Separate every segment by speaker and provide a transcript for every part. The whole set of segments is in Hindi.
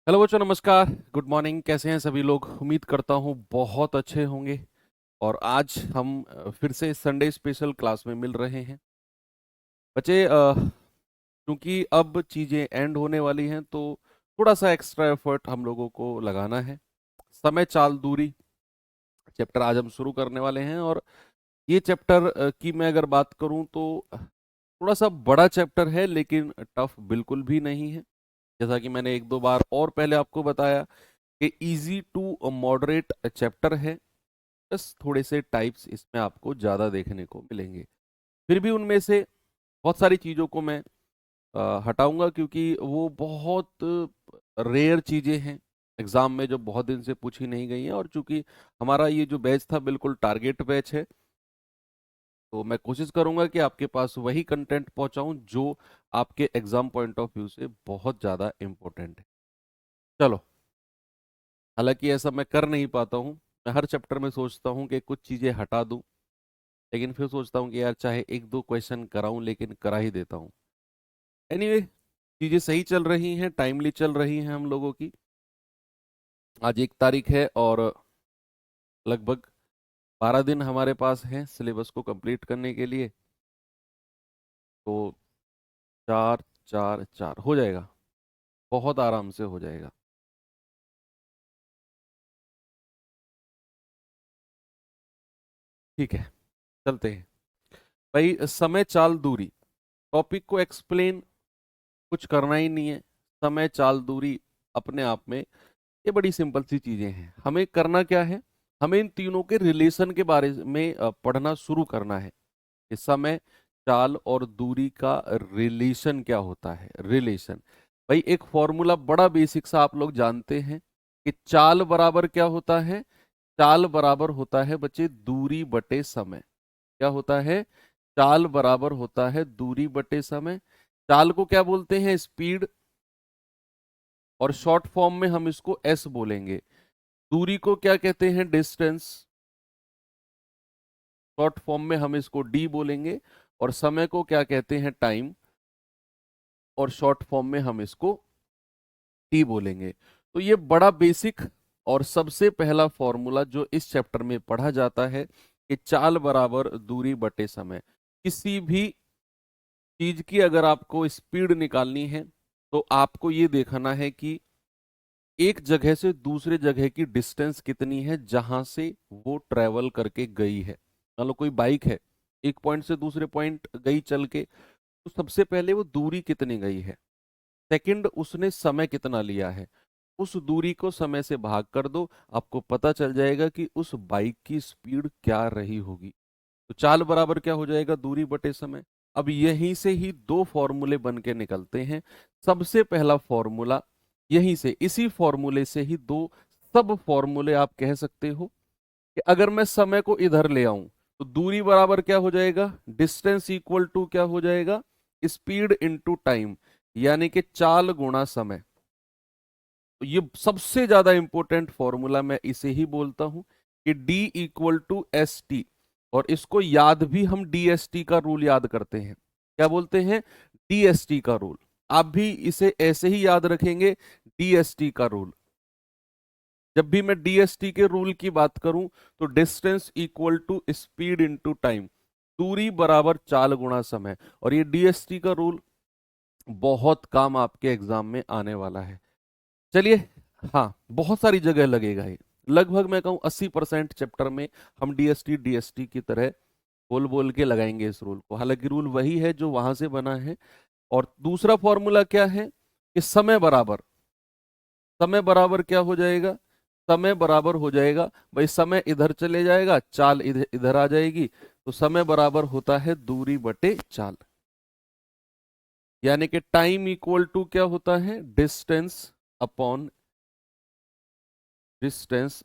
Speaker 1: हेलो बच्चों, नमस्कार। Good morning. कैसे हैं सभी लोग? उम्मीद करता हूँ बहुत अच्छे होंगे। और आज हम फिर से संडे स्पेशल क्लास में मिल रहे हैं। बच्चे, क्योंकि अब चीज़ें एंड होने वाली हैं तो थोड़ा सा एक्स्ट्रा एफर्ट हम लोगों को लगाना है। समय चाल दूरी चैप्टर आज हम शुरू करने वाले हैं। और ये चैप्टर की मैं अगर बात करूं तो थोड़ा सा बड़ा चैप्टर है, लेकिन टफ बिल्कुल भी नहीं है। जैसा कि मैंने एक दो बार और पहले आपको बताया कि इजी टू मॉडरेट चैप्टर है। बस थोड़े से टाइप्स इसमें आपको ज़्यादा देखने को मिलेंगे। फिर भी उनमें से बहुत सारी चीज़ों को मैं हटाऊंगा, क्योंकि वो बहुत रेयर चीज़ें हैं एग्ज़ाम में जो बहुत दिन से पूछी नहीं गई हैं। और चूंकि हमारा ये जो बैच था बिल्कुल टारगेट बैच है, तो मैं कोशिश करूंगा कि आपके पास वही कंटेंट पहुंचाऊं जो आपके एग्ज़ाम पॉइंट ऑफ व्यू से बहुत ज़्यादा इम्पोर्टेंट है। चलो, हालांकि ऐसा मैं कर नहीं पाता हूँ। मैं हर चैप्टर में सोचता हूँ कि कुछ चीज़ें हटा दूँ, लेकिन फिर सोचता हूँ कि यार चाहे एक दो क्वेश्चन कराऊं, लेकिन करा ही देता हूँ। एनीवे, चीज़ें सही चल रही हैं, टाइमली चल रही हैं हम लोगों की। आज 1 तारीख है और लगभग 12 दिन हमारे पास हैं सिलेबस को कंप्लीट करने के लिए। तो 4 4 4 हो जाएगा, बहुत आराम से हो जाएगा। ठीक है, चलते हैं। भाई, समय चाल दूरी टॉपिक को एक्सप्लेन कुछ करना ही नहीं है। समय चाल दूरी अपने आप में ये बड़ी सिंपल सी चीजें हैं। हमें करना क्या है? हमें इन तीनों के रिलेशन के बारे में पढ़ना शुरू करना है कि समय, चाल और दूरी का रिलेशन क्या होता है। रिलेशन, भाई एक फॉर्मूला बड़ा बेसिक सा आप लोग जानते हैं कि चाल बराबर क्या होता है। चाल बराबर होता है बच्चे दूरी बटे समय। क्या होता है? चाल बराबर होता है दूरी बटे समय। चाल को क्या बोलते हैं? स्पीड। और शॉर्ट फॉर्म में हम इसको एस बोलेंगे। दूरी को क्या कहते हैं? डिस्टेंस। शॉर्ट फॉर्म में हम इसको डी बोलेंगे। और समय को क्या कहते हैं? टाइम। और शॉर्ट फॉर्म में हम इसको टी बोलेंगे। तो ये बड़ा बेसिक और सबसे पहला फॉर्मूला जो इस चैप्टर में पढ़ा जाता है कि चाल बराबर दूरी बटे समय। किसी भी चीज की अगर आपको स्पीड निकालनी है तो आपको ये देखना है कि एक जगह से दूसरे जगह की डिस्टेंस कितनी है जहां से वो ट्रेवल करके गई है। मान लो कोई बाइक है, एक पॉइंट से दूसरे पॉइंट गई चल के, तो सबसे पहले वो दूरी कितनी गई है। सेकंड, उसने समय कितना लिया है। उस दूरी को समय से भाग कर दो, आपको पता चल जाएगा कि उस बाइक की स्पीड क्या रही होगी। तो चाल बराबर क्या हो जाएगा? दूरी बटे समय। अब यहीं से ही दो फॉर्मूले बन के निकलते हैं। सबसे पहला फॉर्मूला यहीं से, इसी फॉर्मूले से ही दो सब फॉर्मूले आप कह सकते हो कि अगर मैं समय को इधर ले आऊं तो दूरी बराबर क्या हो जाएगा? डिस्टेंस इक्वल टू क्या हो जाएगा? स्पीड इनटू टाइम, यानी कि चाल गुणा समय। तो ये सबसे ज्यादा इंपॉर्टेंट फॉर्मूला मैं इसे ही बोलता हूं कि D equal to S T. और इसको याद भी हम DST का रूल याद करते हैं। क्या बोलते हैं? DST का रूल। आप भी इसे ऐसे ही याद रखेंगे, DST का रूल। जब भी मैं DST के रूल की बात करूं तो distance equal to speed into time, दूरी बराबर चाल गुणा समय। और ये DST का रूल बहुत काम आपके एग्जाम में आने वाला है। चलिए, हाँ, बहुत सारी जगह लगेगा ये। लगभग मैं कहूँ 80% चैप्टर में हम DST की तरह बोल बोल के लगाएंगे इस रूल को। हालांकि रूल वही है जो वहां से बना है। और दूसरा फॉर्मूला क्या है कि समय बराबर क्या हो जाएगा? समय बराबर हो जाएगा, भाई समय इधर चले जाएगा, चाल इधर इधर आ जाएगी। तो समय बराबर होता है दूरी बटे चाल, यानी कि टाइम इक्वल टू क्या होता है? Distance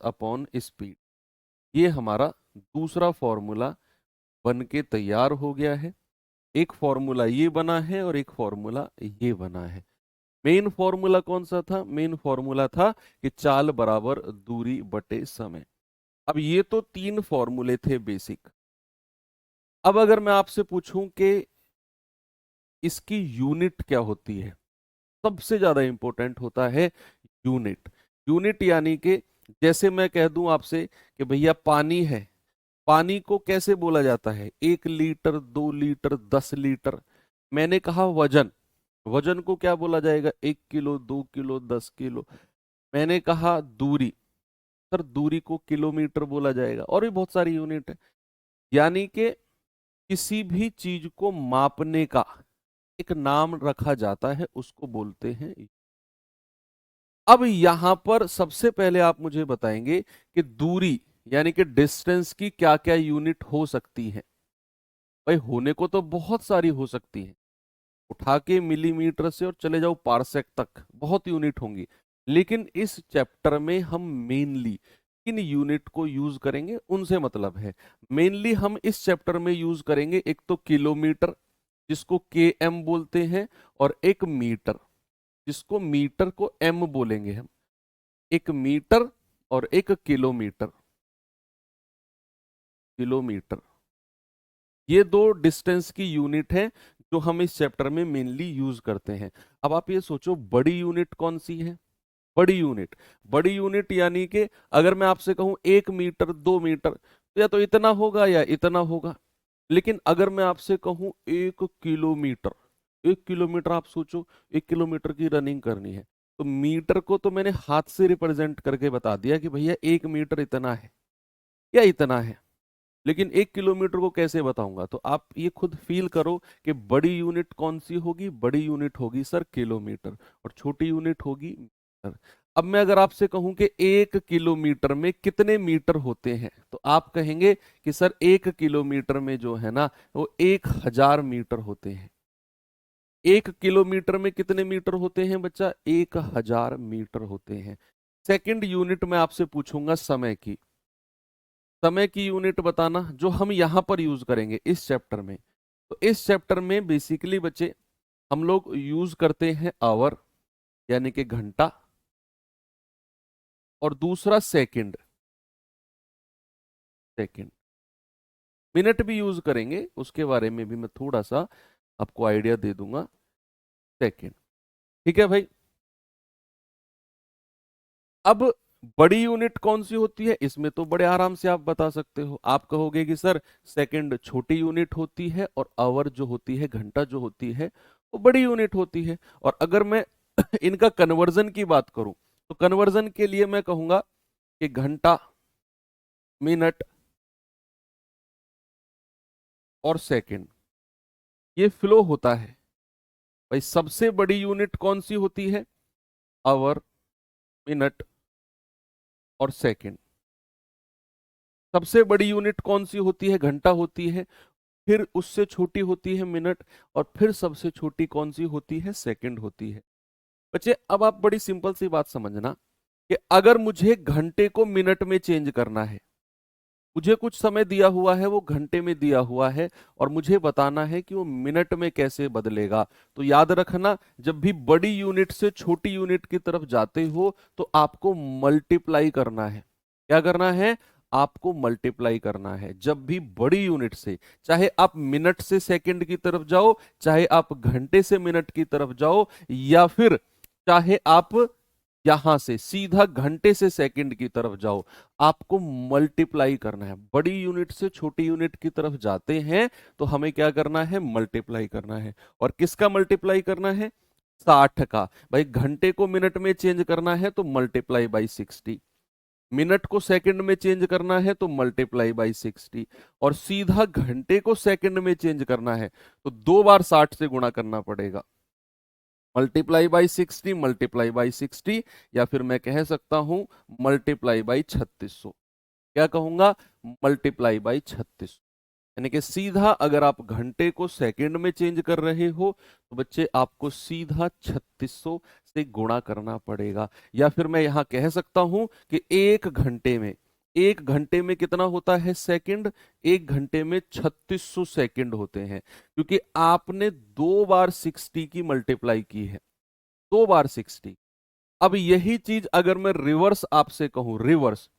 Speaker 1: upon speed. ये हमारा दूसरा फॉर्मूला बन के तैयार हो गया है। एक फॉर्मूला ये बना है और एक फॉर्मूला ये बना है। मेन फॉर्मूला कौन सा था? मेन फॉर्मूला था कि चाल बराबर दूरी बटे समय। अब ये तो तीन फॉर्मूले थे बेसिक। अब अगर मैं आपसे पूछूं कि इसकी यूनिट क्या होती है, सबसे ज्यादा इंपॉर्टेंट होता है यूनिट। यूनिट यानी कि जैसे मैं कह दूं आपसे कि भैया पानी है, पानी को कैसे बोला जाता है? 1 लीटर, 2 लीटर, 10 लीटर। मैंने कहा वजन, वजन को क्या बोला जाएगा? 1 किलो, 2 किलो, 10 किलो। मैंने कहा दूरी, सर दूरी को किलोमीटर बोला जाएगा, और भी बहुत सारी यूनिट है। यानी कि किसी भी चीज को मापने का एक नाम रखा जाता है, उसको बोलते हैं। अब यहां पर सबसे पहले आप मुझे बताएंगे कि दूरी यानी कि डिस्टेंस की क्या क्या यूनिट हो सकती है। भाई होने को तो बहुत सारी हो सकती है, उठा के मिलीमीटर से और चले जाओ पारसेक तक, बहुत यूनिट होंगी। लेकिन इस चैप्टर में हम मेनली किन यूनिट को यूज करेंगे उनसे मतलब है। मेनली हम इस चैप्टर में यूज करेंगे एक तो किलोमीटर, जिसको के एम बोलते हैं, और एक मीटर, जिसको मीटर को एम बोलेंगे हम। एक मीटर और एक किलोमीटर, किलोमीटर, ये दो डिस्टेंस की यूनिट है जो हम इस चैप्टर में मेनली यूज करते हैं। अब आप ये सोचो बड़ी यूनिट कौन सी है? बड़ी यूनिट, बड़ी यूनिट यानी कि अगर मैं आपसे कहूं 1 मीटर, 2 मीटर, तो या तो इतना होगा या इतना होगा। लेकिन अगर मैं आपसे कहूं 1 किलोमीटर, 1 किलोमीटर, आप सोचो 1 किलोमीटर की रनिंग करनी है, तो मीटर को तो मैंने हाथ से रिप्रेजेंट करके बता दिया कि भैया 1 मीटर इतना है या इतना है। लेकिन 1 किलोमीटर को कैसे बताऊंगा? तो आप ये खुद फील करो कि बड़ी यूनिट कौन सी होगी? बड़ी यूनिट होगी सर किलोमीटर, और छोटी यूनिट होगी मीटर। अब मैं अगर आपसे कहूं कि 1 किलोमीटर में कितने मीटर होते हैं, तो आप कहेंगे कि सर 1 किलोमीटर में जो है ना वो 1000 मीटर होते हैं। 1 किलोमीटर में कितने मीटर होते हैं बच्चा? 1000 मीटर होते हैं। सेकंड यूनिट में आपसे पूछूंगा समय की, समय की यूनिट बताना, जो हम यहां पर यूज करेंगे इस चैप्टर में। तो इस चैप्टर में बेसिकली बच्चे हम लोग यूज करते हैं आवर, यानी कि घंटा, और दूसरा सेकंड, सेकंड। मिनट भी यूज करेंगे, उसके बारे में भी मैं थोड़ा सा आपको आइडिया दे दूंगा। सेकंड, ठीक है भाई। अब बड़ी यूनिट कौन सी होती है? इसमें तो बड़े आराम से आप बता सकते हो। आप कहोगे कि सर सेकंड छोटी यूनिट होती है, और आवर जो होती है, घंटा जो होती है, वो बड़ी यूनिट होती है। और अगर मैं इनका कन्वर्जन की बात करूं, तो कन्वर्जन के लिए मैं कहूंगा कि घंटा, मिनट और सेकंड, ये फ्लो होता है। भाई सबसे बड़ी यूनिट कौन सी होती है? आवर, मिनट और सेकंड। सबसे बड़ी यूनिट कौन सी होती है? घंटा होती है। फिर उससे छोटी होती है मिनट, और फिर सबसे छोटी कौन सी होती है? सेकंड होती है। बच्चे अब आप बड़ी सिंपल सी बात समझना कि अगर मुझे घंटे को मिनट में चेंज करना है, मुझे कुछ समय दिया हुआ है, वो घंटे में दिया हुआ है, और मुझे बताना है कि वो मिनट में कैसे बदलेगा, तो याद रखना, जब भी बड़ी यूनिट से छोटी यूनिट की तरफ जाते हो तो आपको मल्टीप्लाई करना है। क्या करना है? आपको मल्टीप्लाई करना है। जब भी बड़ी यूनिट से, चाहे आप मिनट से सेकंड की तरफ जाओ, चाहे आप घंटे से मिनट की तरफ जाओ, या फिर चाहे आप यहां से सीधा घंटे से सेकंड की तरफ जाओ, आपको मल्टीप्लाई करना है। बड़ी यूनिट से छोटी यूनिट की तरफ जाते हैं तो हमें क्या करना है? मल्टीप्लाई करना है। और किसका मल्टीप्लाई करना है? 60 का। भाई घंटे को मिनट में चेंज करना है तो मल्टीप्लाई बाई 60, मिनट को सेकंड में चेंज करना है तो मल्टीप्लाई बाई 60, और सीधा घंटे को सेकंड में चेंज करना है तो 2 बार 60 से गुणा करना पड़ेगा। मल्टीप्लाई बाई 60, मल्टीप्लाई बाई 60, या फिर मैं कह सकता हूं मल्टीप्लाई बाई 3600। क्या कहूंगा? Multiply by 3600। यानी कि सीधा अगर आप घंटे को सेकंड में चेंज कर रहे हो तो बच्चे आपको सीधा 3600 से गुणा करना पड़ेगा। या फिर मैं यहां कह सकता हूं कि 1 घंटे में, 1 घंटे में कितना होता है सेकंड? 1 घंटे में 3600 सेकंड होते हैं, क्योंकि आपने 2 बार 60 की मल्टीप्लाई की है, 2 बार 60। अब यही चीज अगर मैं रिवर्स आपसे कहूं, reverse,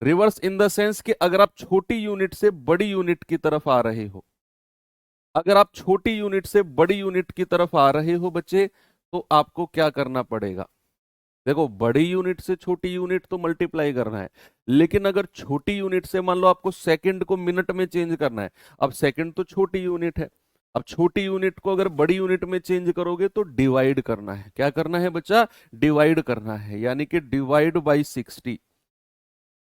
Speaker 1: reverse in the sense कि अगर आप छोटी यूनिट से बड़ी यूनिट की तरफ आ रहे हो, अगर आप छोटी यूनिट से बड़ी यूनिट की तरफ आ रहे हो बच्चे, तो आपको क्या करना पड़ेगा? देखो बड़ी यूनिट से छोटी यूनिट तो मल्टीप्लाई करना है, लेकिन अगर छोटी यूनिट से मान लो आपको सेकंड को मिनट में चेंज करना है, अब सेकंड तो छोटी यूनिट है, अब छोटी यूनिट को अगर बड़ी यूनिट में चेंज करोगे तो डिवाइड करना है। क्या करना है बच्चा? डिवाइड करना है, यानी कि डिवाइड बाई 60।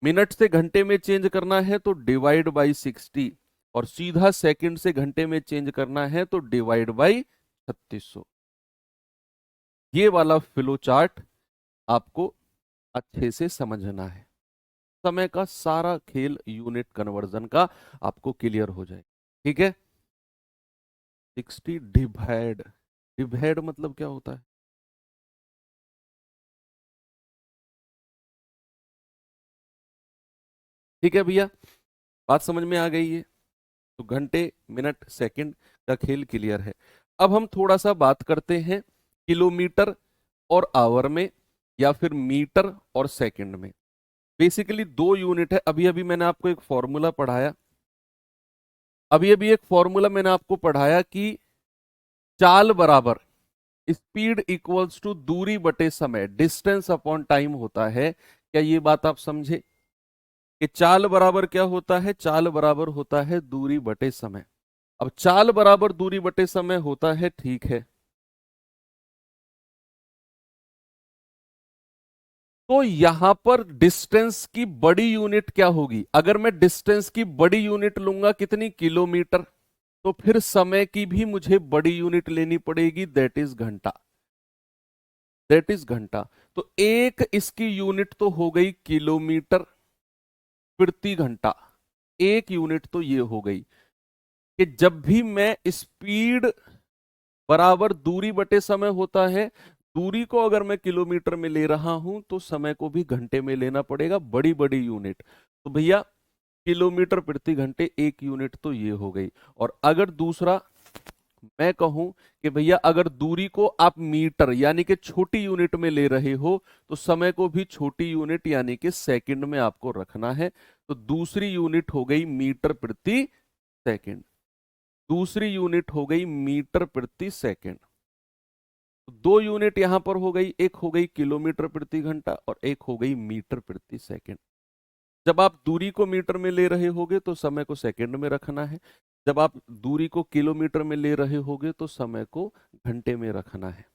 Speaker 1: मिनट से घंटे में चेंज करना है तो डिवाइड बाई 60, और सीधा सेकंड से घंटे में चेंज करना है तो डिवाइड बाई 3600। ये वाला फ्लो चार्ट आपको अच्छे से समझना है, समय का सारा खेल यूनिट कन्वर्जन का आपको क्लियर हो जाए। ठीक है। 60 डिवाइड, डिवाइड मतलब क्या होता है? ठीक है भैया, बात समझ में आ गई है। तो घंटे मिनट सेकंड का खेल क्लियर है। अब हम थोड़ा सा बात करते हैं किलोमीटर और आवर में, या फिर मीटर और सेकंड में। बेसिकली दो यूनिट है। अभी अभी मैंने आपको एक फॉर्मूला पढ़ाया, अभी अभी एक फॉर्मूला मैंने आपको पढ़ाया कि चाल बराबर स्पीड इक्वल्स टू दूरी बटे समय, डिस्टेंस अपॉन टाइम होता है। क्या ये बात आप समझे कि चाल बराबर क्या होता है? चाल बराबर होता है दूरी बटे समय। अब चाल बराबर दूरी बटे समय होता है, ठीक है। तो यहां पर डिस्टेंस की बड़ी यूनिट क्या होगी? अगर मैं डिस्टेंस की बड़ी यूनिट लूंगा कितनी? किलोमीटर। तो फिर समय की भी मुझे बड़ी यूनिट लेनी पड़ेगी, दैट इज घंटा। दैट इज घंटा। तो एक इसकी यूनिट तो हो गई किलोमीटर प्रति घंटा, एक यूनिट तो ये हो गई कि जब भी मैं स्पीड बराबर दूरी बटे समय होता है, दूरी को अगर मैं किलोमीटर में ले रहा हूं तो समय को भी घंटे में लेना पड़ेगा, बड़ी बड़ी यूनिट। तो भैया किलोमीटर प्रति घंटे एक यूनिट तो ये हो गई। और अगर दूसरा मैं कहूं कि भैया अगर दूरी को आप मीटर यानी कि छोटी यूनिट में ले रहे हो तो समय को भी छोटी यूनिट यानी कि सेकंड में आपको रखना है। तो दूसरी यूनिट हो गई मीटर प्रति सेकंड, दूसरी यूनिट हो गई मीटर प्रति सेकंड। तो दो यूनिट यहां पर हो गई, एक हो गई किलोमीटर प्रति घंटा और एक हो गई मीटर प्रति सेकंड। जब आप दूरी को मीटर में ले रहे होगे तो समय को सेकंड में रखना है, जब आप दूरी को किलोमीटर में ले रहे होगे तो समय को घंटे में रखना है।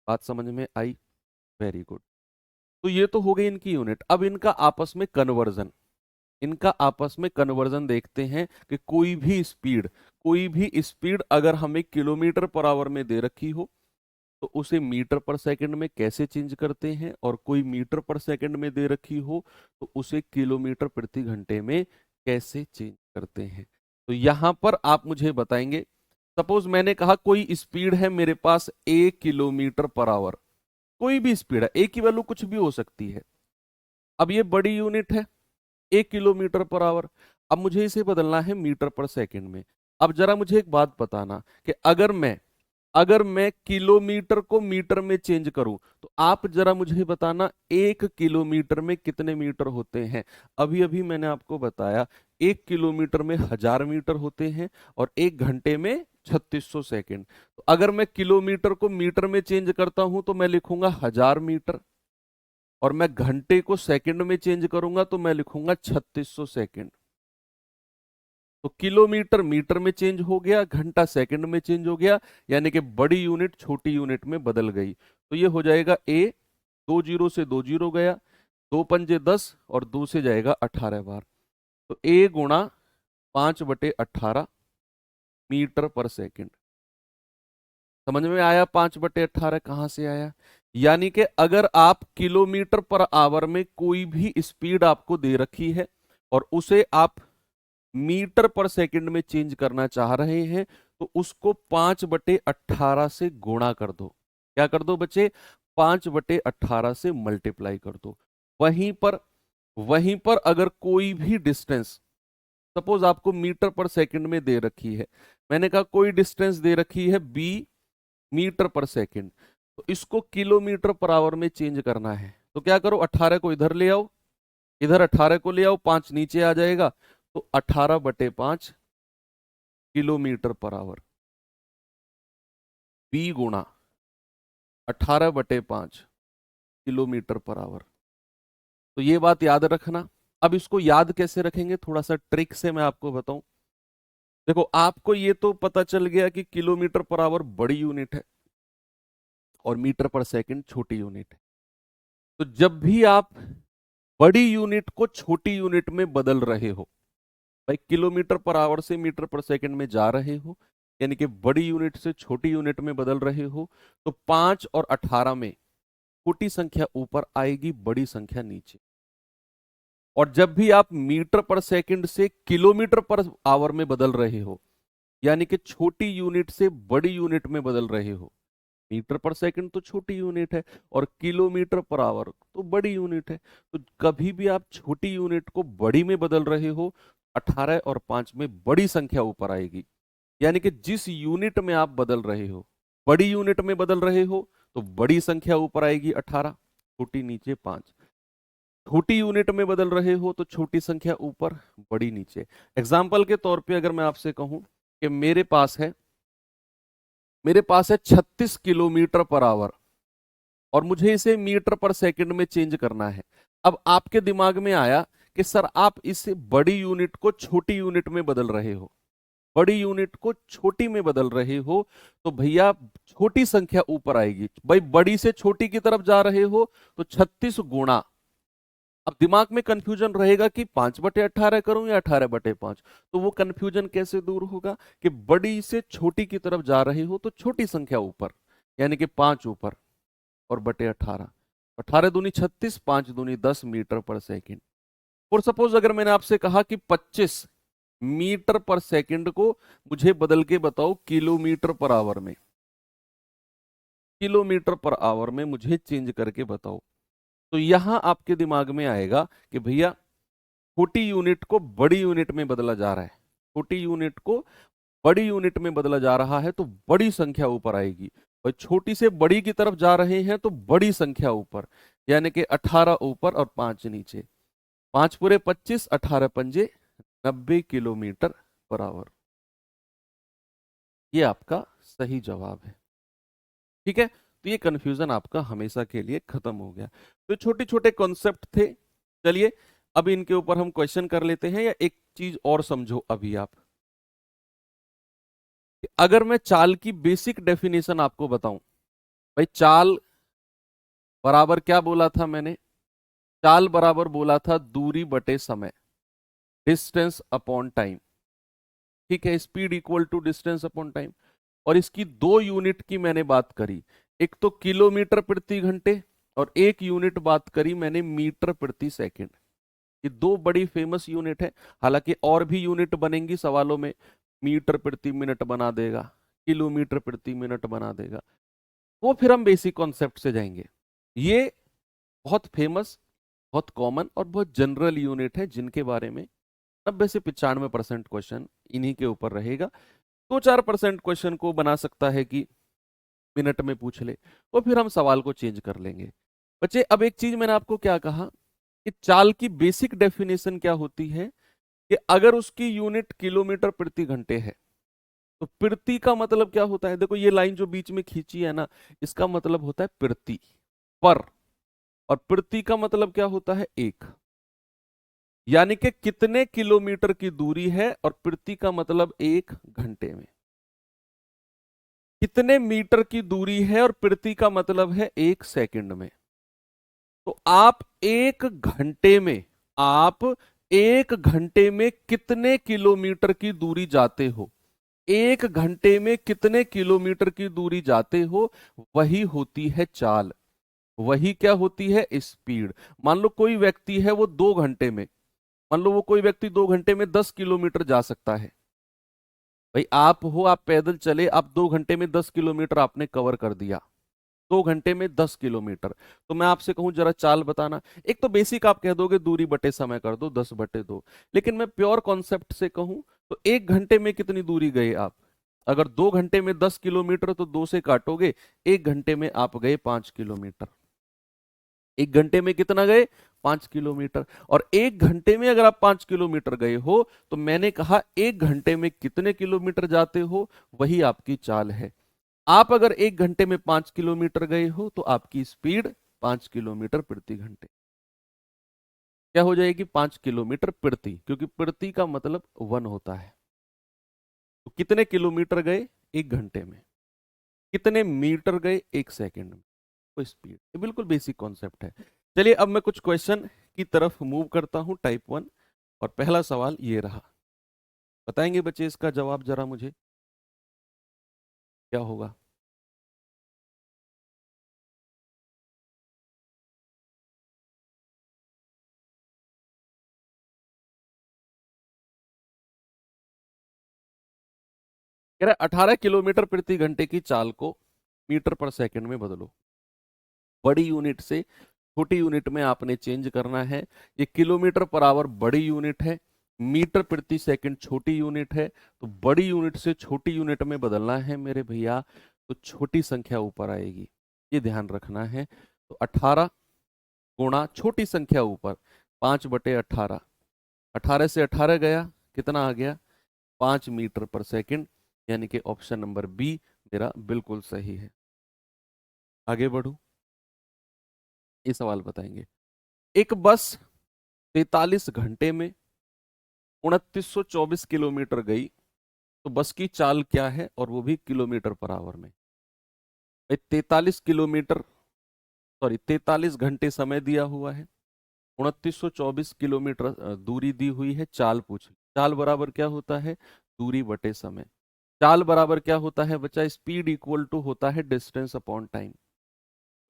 Speaker 1: बात समझ में आई? Very good. तो ये तो हो गई इनकी यूनिट। अब इनका आपस में कन्वर्जन, इनका आपस में कन्वर्जन देखते हैं कि कोई भी स्पीड अगर हमें किलोमीटर पर आवर में दे रखी हो तो उसे मीटर पर सेकंड में कैसे चेंज करते हैं, और कोई मीटर पर सेकंड में दे रखी हो तो उसे किलोमीटर प्रति घंटे में कैसे चेंज करते हैं। तो यहां पर आप मुझे बताएंगे, सपोज मैंने कहा कोई स्पीड है मेरे पास 1 किलोमीटर पर आवर, कोई भी स्पीड है, एक की वैल्यू कुछ भी हो सकती है। अब ये बड़ी यूनिट है 1 किलोमीटर पर आवर, अब मुझे इसे बदलना है मीटर पर सेकंड में। अब जरा मुझे एक बात बताना कि अगर मैं किलोमीटर को मीटर में चेंज करूं तो आप जरा मुझे बताना 1 किलोमीटर में कितने मीटर होते हैं? अभी अभी मैंने आपको बताया 1 किलोमीटर में 1000 मीटर होते हैं और 1 घंटे में 3600 सेकंड। तो अगर मैं किलोमीटर को मीटर में चेंज करता हूं तो मैं लिखूंगा 1000 मीटर, और मैं घंटे को सेकंड में चेंज करूंगा तो मैं लिखूंगा 3600 सेकंड। तो किलोमीटर मीटर में चेंज हो गया, घंटा सेकंड में चेंज हो गया, यानी कि बड़ी यूनिट छोटी यूनिट में बदल गई। तो ये हो जाएगा ए, 2 जीरो से 2 जीरो गया, 2 पंजे 10 और 2 से जाएगा 18 बार। तो ए गुणा 5/18 मीटर पर सेकंड। समझ में आया? 5/18 कहां से आया? यानी कि अगर आप किलोमीटर पर आवर में कोई भी स्पीड आपको दे रखी है और उसे आप मीटर पर सेकंड में चेंज करना चाह रहे हैं तो उसको 5/18 से गुणा कर दो। क्या कर दो बच्चे? 5/18 से मल्टीप्लाई कर दो। वहीं पर वहीं पर अगर कोई भी डिस्टेंस, सपोज आपको मीटर पर सेकंड में दे रखी है, मैंने कहा कोई डिस्टेंस दे रखी है बी मीटर पर सेकंड, तो इसको किलोमीटर पर आवर में चेंज करना है। तो क्या करो, 18 को इधर ले आओ, इधर 18 को ले आओ, 5 नीचे आ जाएगा। तो 18/5 किलोमीटर पर आवर, बी गुणा 18/5 किलोमीटर पर आवर। तो ये बात याद रखना। अब इसको याद कैसे रखेंगे, थोड़ा सा ट्रिक से मैं आपको बताऊं। देखो, आपको ये तो पता चल गया कि किलोमीटर पर आवर बड़ी यूनिट है और मीटर पर सेकंड छोटी यूनिट है। तो जब भी आप बड़ी यूनिट को छोटी यूनिट में बदल रहे हो, भाई किलोमीटर पर आवर से मीटर पर सेकंड में जा रहे हो, यानी कि बड़ी यूनिट से छोटी यूनिट में बदल रहे हो, तो 5 और 18 में छोटी संख्या ऊपर आएगी, बड़ी संख्या नीचे। और जब भी आप मीटर पर सेकंड से किलोमीटर पर आवर में बदल रहे हो, यानी कि छोटी यूनिट से बड़ी यूनिट में बदल रहे हो, मीटर पर सेकंड तो छोटी यूनिट है और किलोमीटर पर आवर तो बड़ी यूनिट है, तो कभी भी आप छोटी यूनिट को बड़ी में बदल रहे हो, 18 और 5 में बड़ी संख्या ऊपर आएगी। यानी कि जिस यूनिट में आप बदल रहे हो, बड़ी यूनिट में बदल रहे हो, तो बड़ी संख्या ऊपर आएगी 18, छोटी नीचे 5। छोटी यूनिट में बदल रहे हो तो छोटी संख्या ऊपर, बड़ी नीचे। एग्जाम्पल के तौर पे अगर मैं आपसे कहूं कि मेरे पास है 36 किलोमीटर पर आवर और मुझे इसे मीटर पर सेकंड में चेंज करना है। अब आपके दिमाग में आया कि सर आप इस बड़ी यूनिट को छोटी यूनिट में बदल रहे हो, बड़ी यूनिट को छोटी में बदल रहे हो, तो भैया छोटी संख्या ऊपर आएगी। भाई बड़ी से छोटी की तरफ जा रहे हो तो 36 गुणा। अब दिमाग में कंफ्यूजन रहेगा कि 5/18 करूं या 18/5। तो वो कंफ्यूजन कैसे दूर होगा कि बड़ी से छोटी की तरफ जा रहे हो तो छोटी संख्या ऊपर, यानी कि 5 ऊपर और बटे 18। 18 दूनी 36, 5 दूनी 10 मीटर पर सेकंड। और सपोज अगर मैंने आपसे कहा कि 25 मीटर पर सेकंड को मुझे बदल के बताओ किलोमीटर पर आवर में, किलोमीटर पर आवर में मुझे चेंज करके बताओ, तो यहां आपके दिमाग में आएगा कि भैया छोटी यूनिट को बड़ी यूनिट में बदला जा रहा है, छोटी यूनिट को बड़ी यूनिट में बदला जा रहा है, तो बड़ी संख्या ऊपर आएगी। और छोटी से बड़ी की तरफ जा रहे हैं तो बड़ी संख्या ऊपर, यानी कि 18 ऊपर और 5 नीचे। 5 पूरे 25, 18 पंजे 90 किलोमीटर पर आवर। ये आपका सही जवाब है। ठीक है, तो ये कंफ्यूजन आपका हमेशा के लिए खत्म हो गया। तो छोटे छोटे कॉन्सेप्ट थे। चलिए अब इनके ऊपर हम क्वेश्चन कर लेते हैं, या एक चीज और समझो अभी आप। अगर मैं चाल की बेसिक डेफिनेशन आपको बताऊं, भाई चाल बराबर क्या बोला था मैंने, चाल बराबर बोला था दूरी बटे समय, डिस्टेंस अपॉन टाइम। ठीक है, speed equal to distance upon time. और इसकी दो यूनिट की मैंने बात करी, एक तो किलोमीटर प्रति घंटे और एक यूनिट बात करी मैंने मीटर प्रति सेकंड। ये दो बड़ी फेमस यूनिट है, हालांकि और भी यूनिट बनेंगी सवालों में, मीटर प्रति मिनट बना देगा, किलोमीटर प्रति मिनट बना देगा, वो फिर हम बेसिक कॉन्सेप्ट से जाएंगे। ये बहुत फेमस, बहुत कॉमन और बहुत जनरल यूनिट है, जिनके बारे में 90 से 95% क्वेश्चन इन्हीं के ऊपर रहेगा। 2-4% क्वेश्चन को बना सकता है कि मिनट में पूछ ले, तो फिर हम सवाल को चेंज कर लेंगे। बच्चे अब एक चीज मैंने आपको क्या कहा कि चाल की बेसिक डेफिनेशन क्या होती है कि अगर उसकी यूनिट किलोमीटर प्रति घंटे है तो प्रति का मतलब क्या होता है। देखो ये लाइन जो बीच में खींची है ना, इसका मतलब होता है प्रति, पर, और प्रति का मतलब क्या होता है, एक। यानी कि कितने किलोमीटर की दूरी है, और प्रति का मतलब 1 घंटे में। कितने मीटर की दूरी है और प्रति का मतलब है 1 सेकंड में। तो आप 1 घंटे में कितने किलोमीटर की दूरी जाते हो, 1 घंटे में कितने किलोमीटर की दूरी जाते हो, वही होती है चाल, वही क्या होती है, स्पीड। मान लो कोई व्यक्ति है वो 2 घंटे में, मान लो वो कोई व्यक्ति 2 घंटे में 10 किलोमीटर जा सकता है। भाई आप हो, आप पैदल चले, आप 2 घंटे में 10 किलोमीटर आपने कवर कर दिया, 2 घंटे में 10 किलोमीटर। तो मैं आपसे कहूं जरा चाल बताना, एक तो बेसिक आप कह दोगे दूरी बटे समय कर दो, 10/2। लेकिन मैं प्योर कॉन्सेप्ट से कहूं तो 1 घंटे में कितनी दूरी गए आप, अगर 2 घंटे में 10 किलोमीटर तो 2 से काटोगे, 1 घंटे में आप गए 5 किलोमीटर। 1 घंटे में कितना गए, 5 किलोमीटर। और 1 घंटे में अगर आप 5 किलोमीटर गए हो, तो मैंने कहा 1 घंटे में कितने किलोमीटर जाते हो, वही आपकी चाल है। आप अगर 1 घंटे में 5 किलोमीटर गए हो तो आपकी स्पीड 5 किलोमीटर प्रति घंटे। क्या हो जाएगी? 5 किलोमीटर प्रति, क्योंकि प्रति का मतलब 1 होता है। तो कितने किलोमीटर गए 1 घंटे में, कितने मीटर गए 1 सेकंड में, वो स्पीड। ये बिल्कुल बेसिक कॉन्सेप्ट है। चलिए अब मैं कुछ क्वेश्चन की तरफ मूव करता हूं, टाइप 1। और पहला सवाल ये रहा, बताएंगे बच्चे इसका जवाब जरा मुझे, क्या होगा? कह रहा है 18 किलोमीटर प्रति घंटे की चाल को मीटर पर सेकंड में बदलो। बड़ी यूनिट से छोटी यूनिट में आपने चेंज करना है। ये किलोमीटर पर आवर बड़ी यूनिट है, मीटर प्रति सेकंड छोटी यूनिट है। तो बड़ी यूनिट से छोटी यूनिट में बदलना है मेरे भैया, तो छोटी संख्या ऊपर आएगी, ये ध्यान रखना है। तो 18 गुणा छोटी संख्या ऊपर, 5/18। 18 से 18 गया, कितना आ गया? 5 मीटर पर सेकंड, यानी कि ऑप्शन नंबर बी मेरा बिल्कुल सही है। आगे बढ़ू, ये सवाल बताएंगे। एक बस 43 घंटे में 2924 किलोमीटर गई, तो बस की चाल क्या है, और वो भी किलोमीटर पर आवर में। 43 किलोमीटर, सॉरी 43 घंटे समय दिया हुआ है, 2924 किलोमीटर दूरी दी हुई है, चाल पूछ ली। चाल बराबर क्या होता है? दूरी बटे समय। चाल बराबर क्या होता है बच्चा? स्पीड इक्वल टू होता है डिस्टेंस अपॉन टाइम।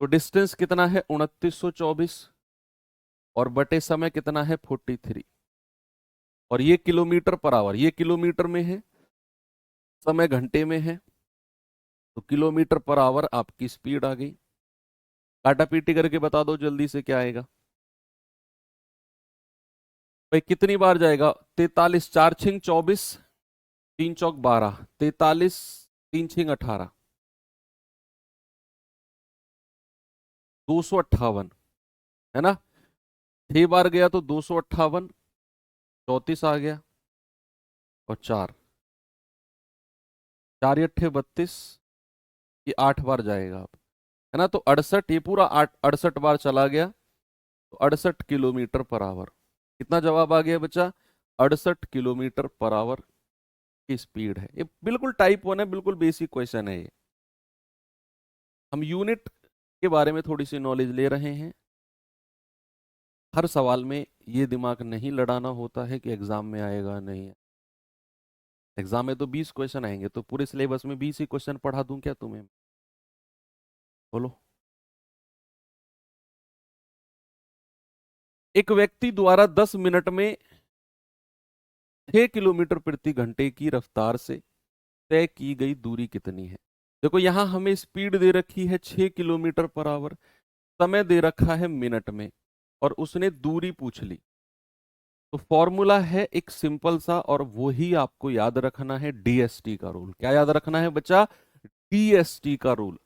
Speaker 1: तो डिस्टेंस कितना है? 2924, और बटे समय कितना है? 43। और ये किलोमीटर पर आवर, ये किलोमीटर में है, समय घंटे में है, तो किलोमीटर पर आवर आपकी स्पीड आ गई। काटा पीटी करके बता दो जल्दी से क्या आएगा भाई, कितनी बार जाएगा? 43, 4×6 = 24, 3×4 = 12, 43, 3×6 = 18, 258, है ना? 6 बार गया तो 258, 34 आ गया, और 4, 4×8 = 32, ये 8 बार जाएगा आप, है ना? तो 68, ये पूरा 68 बार चला गया, तो 68 किलोमीटर पर आवर। कितना जवाब आ गया बच्चा? 68 किलोमीटर पर आवर की स्पीड है। ये बिल्कुल टाइप 1 है, बिल्कुल बेसिक क्वेश्चन है ये। हम यूनिट के बारे में थोड़ी सी नॉलेज ले रहे हैं। हर सवाल में ये दिमाग नहीं लड़ाना होता है कि एग्जाम में आएगा नहीं। एग्जाम में तो 20 क्वेश्चन आएंगे, तो पूरे सिलेबस में 20 ही क्वेश्चन पढ़ा दूं क्या तुम्हें? बोलो। एक व्यक्ति द्वारा 10 मिनट में 6 किलोमीटर प्रति घंटे की रफ्तार से तय की गई दूरी कितनी है? देखो यहां हमें स्पीड दे रखी है 6 किलोमीटर पर आवर, समय दे रखा है मिनट में, और उसने दूरी पूछ ली। तो फॉर्मूला है एक सिंपल सा, और वो ही आपको याद रखना है, डीएसटी का रूल। क्या याद रखना है बच्चा? डीएसटी का rule,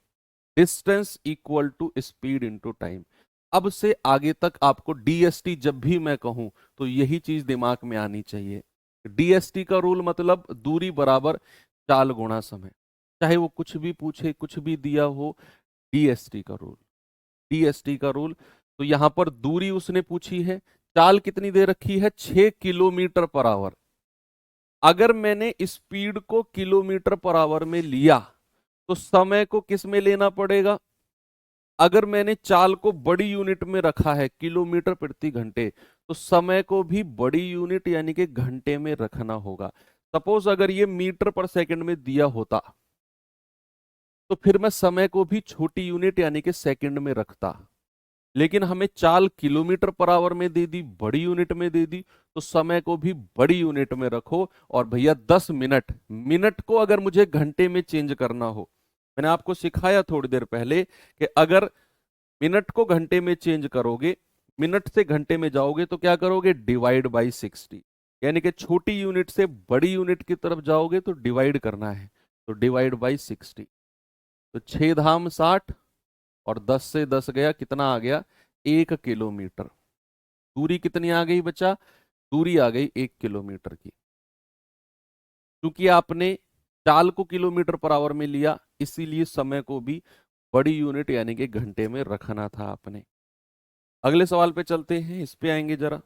Speaker 1: distance equal to speed into time. अब से आगे तक आपको डीएसटी जब भी मैं कहूं तो यही चीज दिमाग में आनी चाहिए। डीएसटी का रूल मतलब दूरी बराबर चाल गुणा समय, चाहे वो कुछ भी पूछे, कुछ भी दिया हो, डीएसटी का रूल, डीएसटी का रूल। तो यहां पर दूरी उसने पूछी है, चाल कितनी दे रखी है? 6 किलोमीटर पर आवर। अगर मैंने स्पीड को किलोमीटर पर आवर में लिया, तो समय को किस में लेना पड़ेगा? अगर मैंने चाल को बड़ी यूनिट में रखा है, किलोमीटर प्रति घंटे, तो समय को भी बड़ी यूनिट यानी कि घंटे में रखना होगा। सपोज अगर ये मीटर पर सेकंड में दिया होता, तो फिर मैं समय को भी छोटी यूनिट यानी कि सेकंड में रखता। लेकिन हमें चाल किलोमीटर पर आवर में दे दी, बड़ी यूनिट में दे दी, तो समय को भी बड़ी यूनिट में रखो। और भैया 10 मिनट, मिनट को अगर मुझे घंटे में चेंज करना हो, मैंने आपको सिखाया थोड़ी देर पहले कि अगर मिनट को घंटे में चेंज करोगे, मिनट से घंटे में जाओगे, तो क्या करोगे? डिवाइड बाई 60, यानी कि छोटी यूनिट से बड़ी यूनिट की तरफ जाओगे तो डिवाइड करना है, तो डिवाइड बाई 60। तो 6 धाम 60, और 10 से 10 गया, कितना आ गया? 1 किलोमीटर। दूरी कितनी आ गई बच्चा? दूरी आ गई 1 किलोमीटर की। क्योंकि आपने चाल को किलोमीटर पर आवर में लिया, इसीलिए समय को भी बड़ी यूनिट यानी कि घंटे में रखना था आपने। अगले सवाल पे चलते हैं, इस पे आएंगे जरा।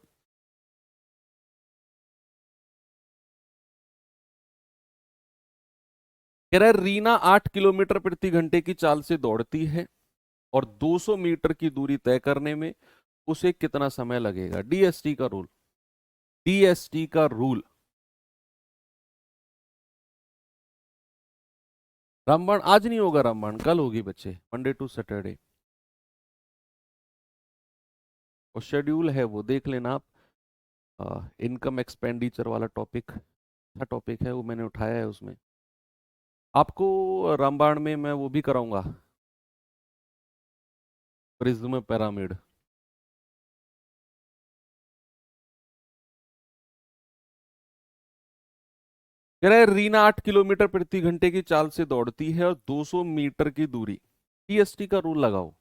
Speaker 1: कह रहा है रीना 8 किलोमीटर प्रति घंटे की चाल से दौड़ती है और 200 मीटर की दूरी तय करने में उसे कितना समय लगेगा। डीएसटी का रूल, डीएसटी का रूल। रामबाण आज नहीं होगा, रामबाण कल होगी बच्चे, मंडे टू सैटरडे। और शेड्यूल है वो देख लेना आप। इनकम एक्सपेंडिचर वाला टॉपिक, अच्छा टॉपिक है वो, मैंने उठाया है उसमें। आपको रामबाण में मैं वो भी कराऊंगा, प्रिज्म पिरामिड। कह रहा है रीना 8 किलोमीटर प्रति घंटे की चाल से दौड़ती है और 200 मीटर की दूरी, डीएसटी का रूल लगाओ।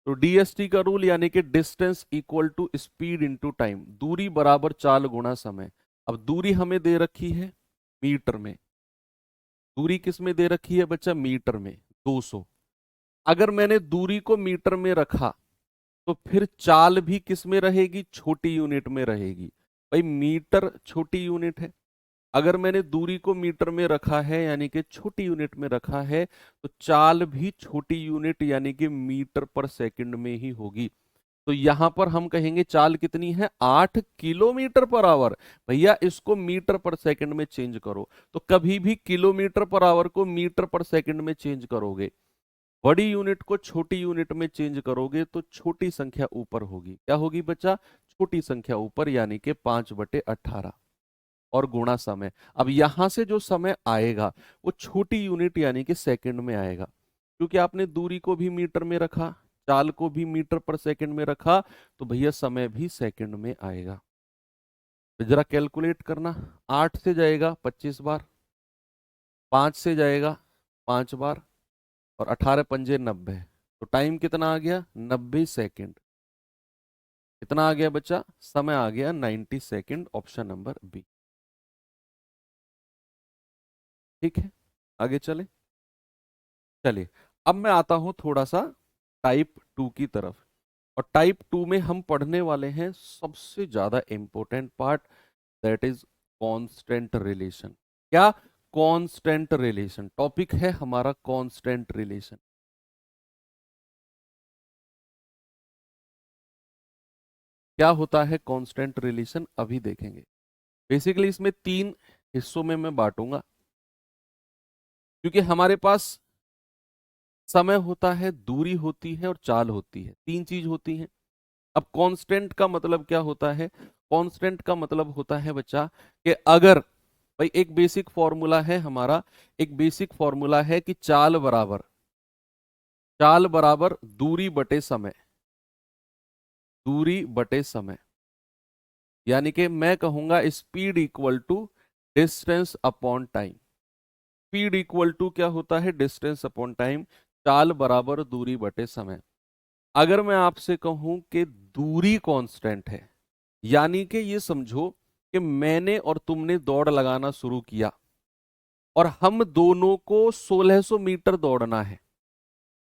Speaker 1: तो डीएसटी का रूल यानी कि distance equal to speed into time, दूरी बराबर चाल गुणा समय। अब दूरी हमें दे रखी है मीटर में, दूरी किस में दे रखी है बच्चा, मीटर में, 200। अगर मैंने दूरी को मीटर में रखा तो फिर चाल भी किस में रहेगी, छोटी यूनिट में रहेगी। भाई मीटर छोटी यूनिट है, अगर मैंने दूरी को मीटर में रखा है यानी कि छोटी यूनिट में रखा है, तो चाल भी छोटी यूनिट यानी कि मीटर पर सेकंड में ही होगी। तो यहां पर हम कहेंगे चाल कितनी है, 8 किलोमीटर पर आवर। भैया इसको मीटर पर सेकंड में चेंज करो, तो कभी भी किलोमीटर पर आवर को मीटर पर सेकंड में चेंज करोगे, बड़ी यूनिट को छोटी यूनिट में चेंज करोगे तो छोटी संख्या ऊपर होगी। क्या होगी बच्चा, छोटी संख्या ऊपर, यानी कि 5/18 और गुणा समय। अब यहां से जो समय आएगा वो छोटी यूनिट यानी कि सेकंड में आएगा, क्योंकि आपने दूरी को भी मीटर में रखा, चाल को भी मीटर पर सेकंड में रखा, तो भैया समय भी सेकंड में आएगा। तो जरा कैलकुलेट करना, 8 से जाएगा 25 बार, 5 से जाएगा 5 बार, और 18 पंजे 90, तो टाइम कितना आ गया, 90 सेकेंड। कितना आ गया बच्चा, समय आ गया 90 सेकेंड, ऑप्शन नंबर बी। ठीक है, आगे चले। चलिए, अब मैं आता हूं थोड़ा सा टाइप 2 की तरफ। और टाइप 2 में हम पढ़ने वाले हैं सबसे ज्यादा important part, that is constant relation. क्या, कांस्टेंट रिलेशन टॉपिक है हमारा, कांस्टेंट रिलेशन। क्या होता है कांस्टेंट रिलेशन, अभी देखेंगे। बेसिकली इसमें 3 हिस्सों में मैं बांटूंगा, क्योंकि हमारे पास समय होता है, दूरी होती है और चाल होती है, 3 चीज होती हैं। अब कांस्टेंट का मतलब क्या होता है, कांस्टेंट का मतलब होता है बच्चा कि अगर, भाई एक बेसिक फॉर्मूला है हमारा, एक बेसिक फॉर्मूला है कि चाल बराबर दूरी बटे समय, दूरी बटे समय। यानी कि मैं कहूंगा speed equal to distance upon time. Speed equal to क्या होता है, डिस्टेंस अपॉन टाइम, चाल बराबर दूरी बटे समय। अगर मैं आपसे कहूं कि दूरी कांस्टेंट है, यानी कि ये समझो कि मैंने और तुमने दौड़ लगाना शुरू किया और हम दोनों को 1600 मीटर दौड़ना है,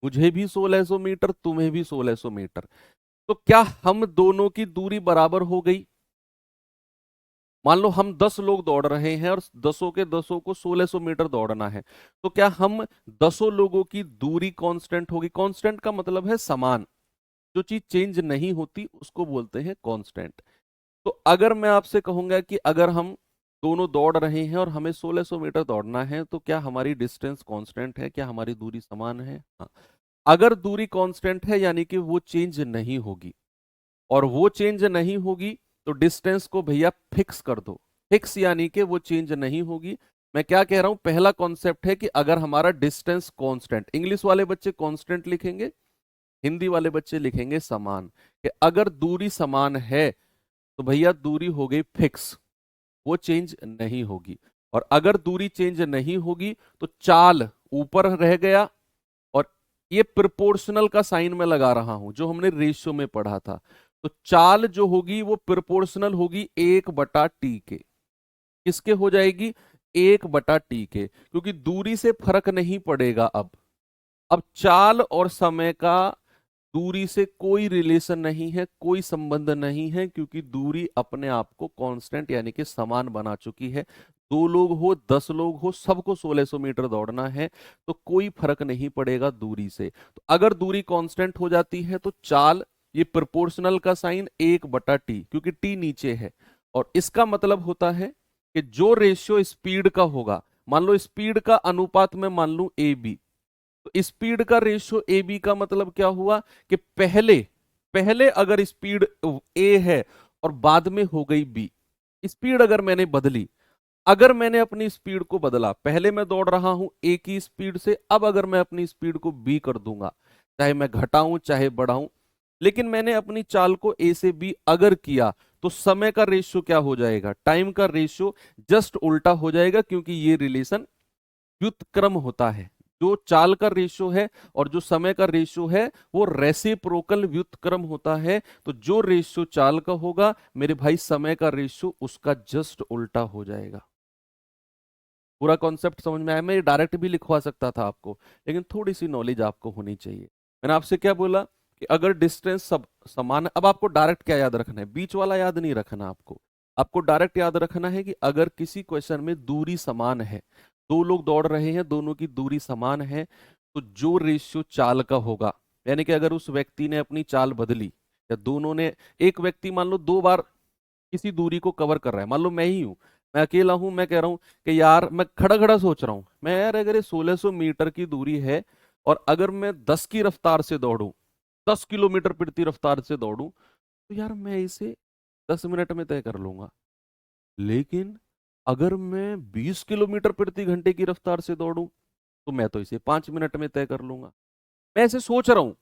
Speaker 1: मुझे भी 1600 मीटर, तुम्हें भी 1600 मीटर। तो क्या हम दोनों की दूरी बराबर हो गई। मान लो हम 10 लोग दौड़ रहे हैं और 10 के 10 को 1600 मीटर दौड़ना है, तो क्या हम 10 लोगों की दूरी कांस्टेंट होगी। कांस्टेंट का मतलब है समान, जो चीज चेंज नहीं होती उसको बोलते हैं कांस्टेंट। तो अगर मैं आपसे कहूंगा कि अगर हम दोनों दौड़ रहे हैं और हमें 1600 मीटर दौड़ना है, तो क्या हमारी डिस्टेंस कांस्टेंट है, क्या हमारी दूरी समान है। हाँ, अगर दूरी कांस्टेंट है यानी कि वो चेंज नहीं होगी, और वो चेंज नहीं होगी तो डिस्टेंस को भैया फिक्स कर दो। फिक्स यानी कि वो चेंज नहीं होगी। मैं क्या कह रहा हूं, पहला कॉन्सेप्ट है कि अगर हमारा डिस्टेंस कांस्टेंट, इंग्लिश वाले बच्चे कांस्टेंट लिखेंगे, हिंदी वाले बच्चे लिखेंगे समान, कि अगर दूरी समान है तो भैया दूरी हो गई फिक्स, वो चेंज नहीं होगी। और अगर दूरी चेंज नहीं होगी तो चाल ऊपर रह गया, और ये प्रोपोर्शनल का साइन मैं लगा रहा हूं जो हमने रेशियो में पढ़ा था। तो चाल जो होगी वो प्रोपोर्शनल होगी 1/t के। किसके हो जाएगी, 1/t के, क्योंकि दूरी से फर्क नहीं पड़ेगा अब। अब चाल और समय का दूरी से कोई रिलेशन नहीं है, कोई संबंध नहीं है, क्योंकि दूरी अपने आप को कांस्टेंट यानी कि समान बना चुकी है। 2 लोग हो 10 लोग हो, सबको 1600 मीटर दौड़ना है, तो कोई फर्क नहीं पड़ेगा दूरी से। तो अगर दूरी कांस्टेंट हो जाती है तो चाल, ये प्रोपोर्शनल का साइन 1/t, क्योंकि टी नीचे है, और इसका मतलब होता है कि जो रेशियो स्पीड का होगा, मान लो स्पीड का अनुपात में मान लू ए बी, तो स्पीड का रेशियो ए बी का मतलब क्या हुआ कि पहले पहले अगर स्पीड ए है और बाद में हो गई बी, स्पीड अगर मैंने बदली, अगर मैंने अपनी स्पीड को बदला, पहले मैं दौड़ रहा हूं ए की स्पीड से, अब अगर मैं अपनी स्पीड को बी कर दूंगा, चाहे मैं घटाऊं चाहे बढ़ाऊं, लेकिन मैंने अपनी चाल को ए से बी अगर किया, तो समय का रेशियो क्या हो जाएगा, टाइम का रेशियो जस्ट उल्टा हो जाएगा, क्योंकि ये रिलेशन व्युत्क्रम होता है। जो चाल का रेशियो है और जो समय का रेशियो है वो रेसिप्रोकल व्युत्क्रम होता है। तो जो रेशियो चाल का होगा मेरे भाई, समय का रेशियो उसका जस्ट उल्टा हो जाएगा। पूरा कॉन्सेप्ट समझ में आया? मैं ये डायरेक्ट भी लिखवा सकता था आपको, लेकिन थोड़ी सी नॉलेज आपको होनी चाहिए। मैंने आपसे क्या बोला कि अगर डिस्टेंस सब समान है, अब आपको डायरेक्ट क्या याद रखना है, बीच वाला याद नहीं रखना आपको। आपको डायरेक्ट याद रखना है कि अगर किसी क्वेश्चन में दूरी समान है, 2 लोग दौड़ रहे हैं, दोनों की दूरी समान है, तो जो रेशियो चाल का होगा, यानी कि अगर उस व्यक्ति ने अपनी चाल बदली, या दोनों ने, एक व्यक्ति मान लो 2 बार किसी दूरी को कवर कर रहा है, मान लो मैं ही हूं, मैं अकेला हूं, मैं कह रहा हूं कि यार, मैं खड़ा खड़ा सोच रहा हूं, मैं यार अगर ये 1600 मीटर की दूरी है, और अगर मैं 10 की रफ्तार से दौड़ूं, 10 किलोमीटर प्रति रफ्तार से दौड़ूं, तो यार मैं इसे 10 मिनट में तय कर लूंगा। लेकिन अगर मैं 20 किलोमीटर प्रति घंटे की रफ्तार से दौड़ूं, तो मैं तो इसे 5 मिनट में तय कर लूंगा। मैं ऐसे सोच रहा हूं,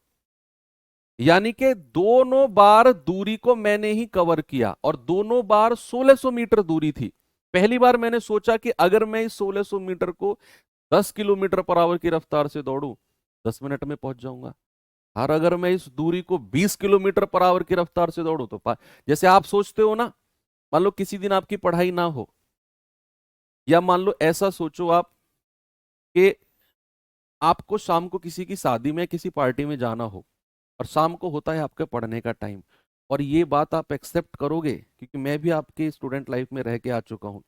Speaker 1: यानी कि दोनों बार दूरी को मैंने ही कवर किया, और दोनों बार 1600 मीटर दूरी थी। पहली बार मैंने सोचा कि अगर मैं इस 1600 मीटर को 10 किलोमीटर पर आवर की रफ्तार से दौड़ूं, 10 मिनट में पहुंच जाऊंगा। और अगर मैं इस दूरी को 20 किलोमीटर पर आवर की रफ्तार से दौड़ूं, तो जैसे आप सोचते हो ना, मान लो किसी दिन आपकी पढ़ाई ना हो, या मान लो ऐसा सोचो आप कि आपको शाम को किसी की शादी में, किसी पार्टी में जाना हो, और शाम को होता है आपके पढ़ने का टाइम, और ये बात आप एक्सेप्ट करोगे, क्योंकि मैं भी आपके स्टूडेंट लाइफ में रह के आ चुका हूँ,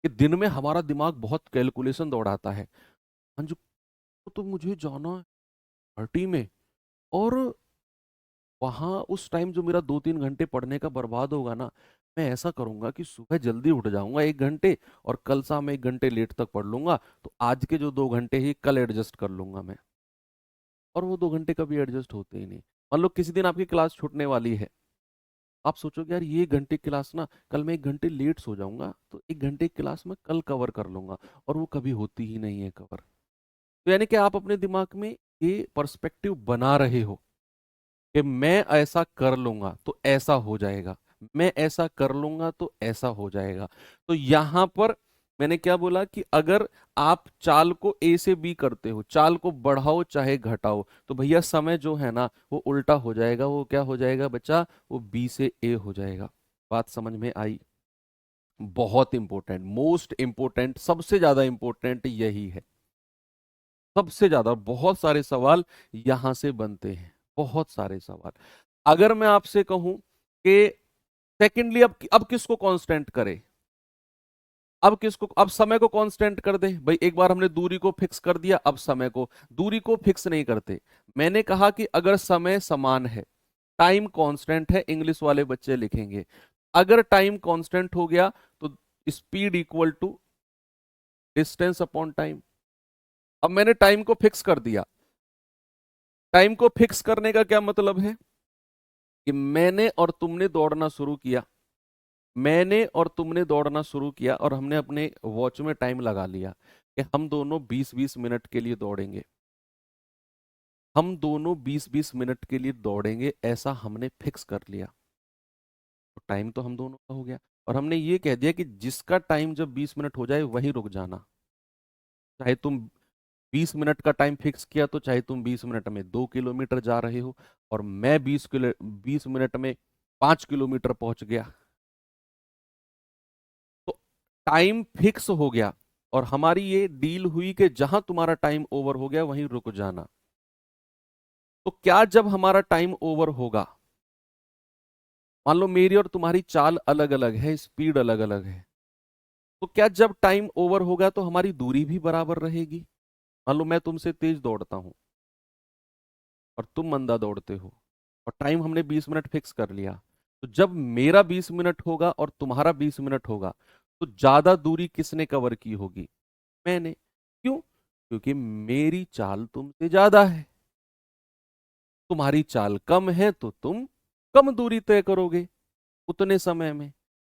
Speaker 1: कि दिन में हमारा दिमाग बहुत कैलकुलेशन दौड़ाता है। अंजू, तो मुझे जाना है पार्टी में, और वहां उस टाइम जो मेरा 2-3 घंटे पढ़ने का बर्बाद होगा ना, मैं ऐसा करूंगा कि सुबह जल्दी उठ जाऊंगा 1 घंटे, और कल शाम 1 घंटे लेट तक पढ़ लूंगा, तो आज के जो 2 घंटे ही कल एडजस्ट कर लूंगा मैं। और वो 2 घंटे कभी एडजस्ट होते ही नहीं। मान लो किसी दिन आपकी क्लास छूटने वाली है, आप सोचोगे यार ये 1 घंटे की क्लास ना, कल मैं 1 घंटे लेट सो जाऊंगा, तो 1 घंटे की क्लास में कल कवर कर लूंगा, और वो कभी होती ही नहीं है कवर। तो यानी कि आप अपने दिमाग में ये पर्सपेक्टिव बना रहे हो कि मैं ऐसा कर लूंगा तो ऐसा हो जाएगा, मैं ऐसा कर लूंगा तो ऐसा हो जाएगा। तो यहां पर मैंने क्या बोला कि अगर आप चाल को ए से बी करते हो, चाल को बढ़ाओ चाहे घटाओ, तो भैया समय जो है ना वो उल्टा हो जाएगा। वो क्या हो जाएगा बच्चा? वो बी से ए हो जाएगा। बात समझ में आई? बहुत इंपॉर्टेंट, मोस्ट इंपॉर्टेंट, सबसे ज्यादा इंपॉर्टेंट यही है। सबसे ज्यादा बहुत सारे सवाल यहां से बनते हैं, बहुत सारे सवाल। अगर मैं आपसे कहूं कि सेकेंडली अब किसको कांस्टेंट करे, अब किसको, अब समय को कांस्टेंट कर दे भाई। एक बार हमने दूरी को फिक्स कर दिया, अब समय को, दूरी को फिक्स नहीं करते। मैंने कहा कि अगर समय समान है, टाइम कांस्टेंट है, इंग्लिश वाले बच्चे लिखेंगे, अगर टाइम कांस्टेंट हो गया तो speed equal to distance upon time. अब मैंने टाइम को फिक्स कर दिया। टाइम को फिक्स करने का क्या मतलब है कि मैंने और तुमने दौड़ना शुरू किया, मैंने और तुमने दौड़ना शुरू किया, और हमने अपने वॉच में टाइम लगा लिया कि हम दोनों 20-20 मिनट के लिए दौड़ेंगे, हम दोनों 20-20 मिनट के लिए दौड़ेंगे, ऐसा हमने फिक्स कर लिया। तो टाइम तो हम दोनों का हो गया, और हमने ये कह दिया कि जिसका टाइम जब 20 मिनट हो जाए वहीं रुक जाना। चाहे तुम 20 मिनट का टाइम फिक्स किया, तो चाहे तुम 20 मिनट में 2 किलोमीटर जा रहे हो, और मैं 20 मिनट में 5 किलोमीटर पहुंच गया, तो टाइम फिक्स हो गया, और हमारी ये डील हुई कि जहां तुम्हारा टाइम ओवर हो गया वहीं रुक जाना। तो क्या जब हमारा टाइम ओवर होगा, मान लो मेरी और तुम्हारी चाल अलग अलग है, स्पीड अलग अलग है, तो क्या जब टाइम ओवर होगा तो हमारी दूरी भी बराबर रहेगी? मान लो मैं तुमसे तेज दौड़ता हूं और तुम मंदा दौड़ते हो, और टाइम हमने 20 मिनट फिक्स कर लिया, तो जब मेरा 20 मिनट होगा और तुम्हारा 20 मिनट होगा, तो ज्यादा दूरी किसने कवर की होगी? मैंने। क्यों? क्योंकि मेरी चाल तुमसे ज्यादा है। तुम्हारी चाल कम है तो तुम कम दूरी तय करोगे उतने समय में।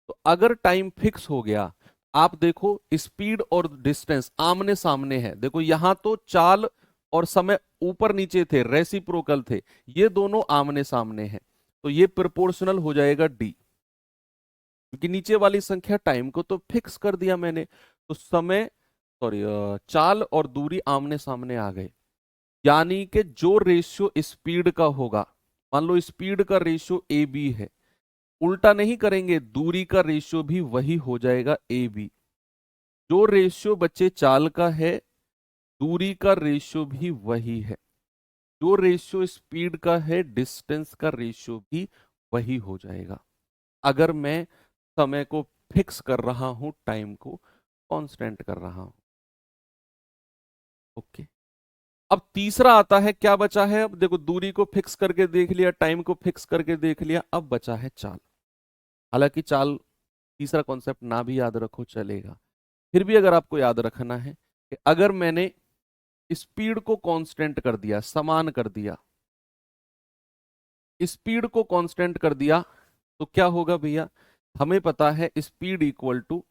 Speaker 1: तो अगर टाइम फिक्स हो गया, आप देखो स्पीड और डिस्टेंस आमने सामने है, देखो यहां तो चाल और समय ऊपर नीचे थे, रेसिप्रोकल थे, ये दोनों आमने सामने हैं, तो ये प्रोपोर्शनल हो जाएगा डी, क्योंकि नीचे वाली संख्या टाइम को तो फिक्स कर दिया मैंने, तो समय, सॉरी, चाल और दूरी आमने सामने आ गए। यानी कि जो रेशियो स्पीड का होगा, मान लो स्पीड का रेशियो ए बी है, उल्टा नहीं करेंगे, दूरी का रेशियो भी वही हो जाएगा ए बी। जो रेशियो बच्चे चाल का है, दूरी का रेशियो भी वही है। जो रेशियो स्पीड का है, डिस्टेंस का रेशियो भी वही हो जाएगा, अगर मैं समय को फिक्स कर रहा हूं, टाइम को कांस्टेंट कर रहा हूं। ओके। अब तीसरा आता है, क्या बचा है? अब देखो, दूरी को फिक्स करके देख लिया, टाइम को फिक्स करके देख लिया, अब बचा है चाल। हालांकि चाल तीसरा कॉन्सेप्ट ना भी याद रखो चलेगा, फिर भी अगर आपको याद रखना है कि अगर मैंने स्पीड को कांस्टेंट कर दिया, समान कर दिया, स्पीड को कांस्टेंट कर दिया, तो क्या होगा भैया? हमें पता है speed equal to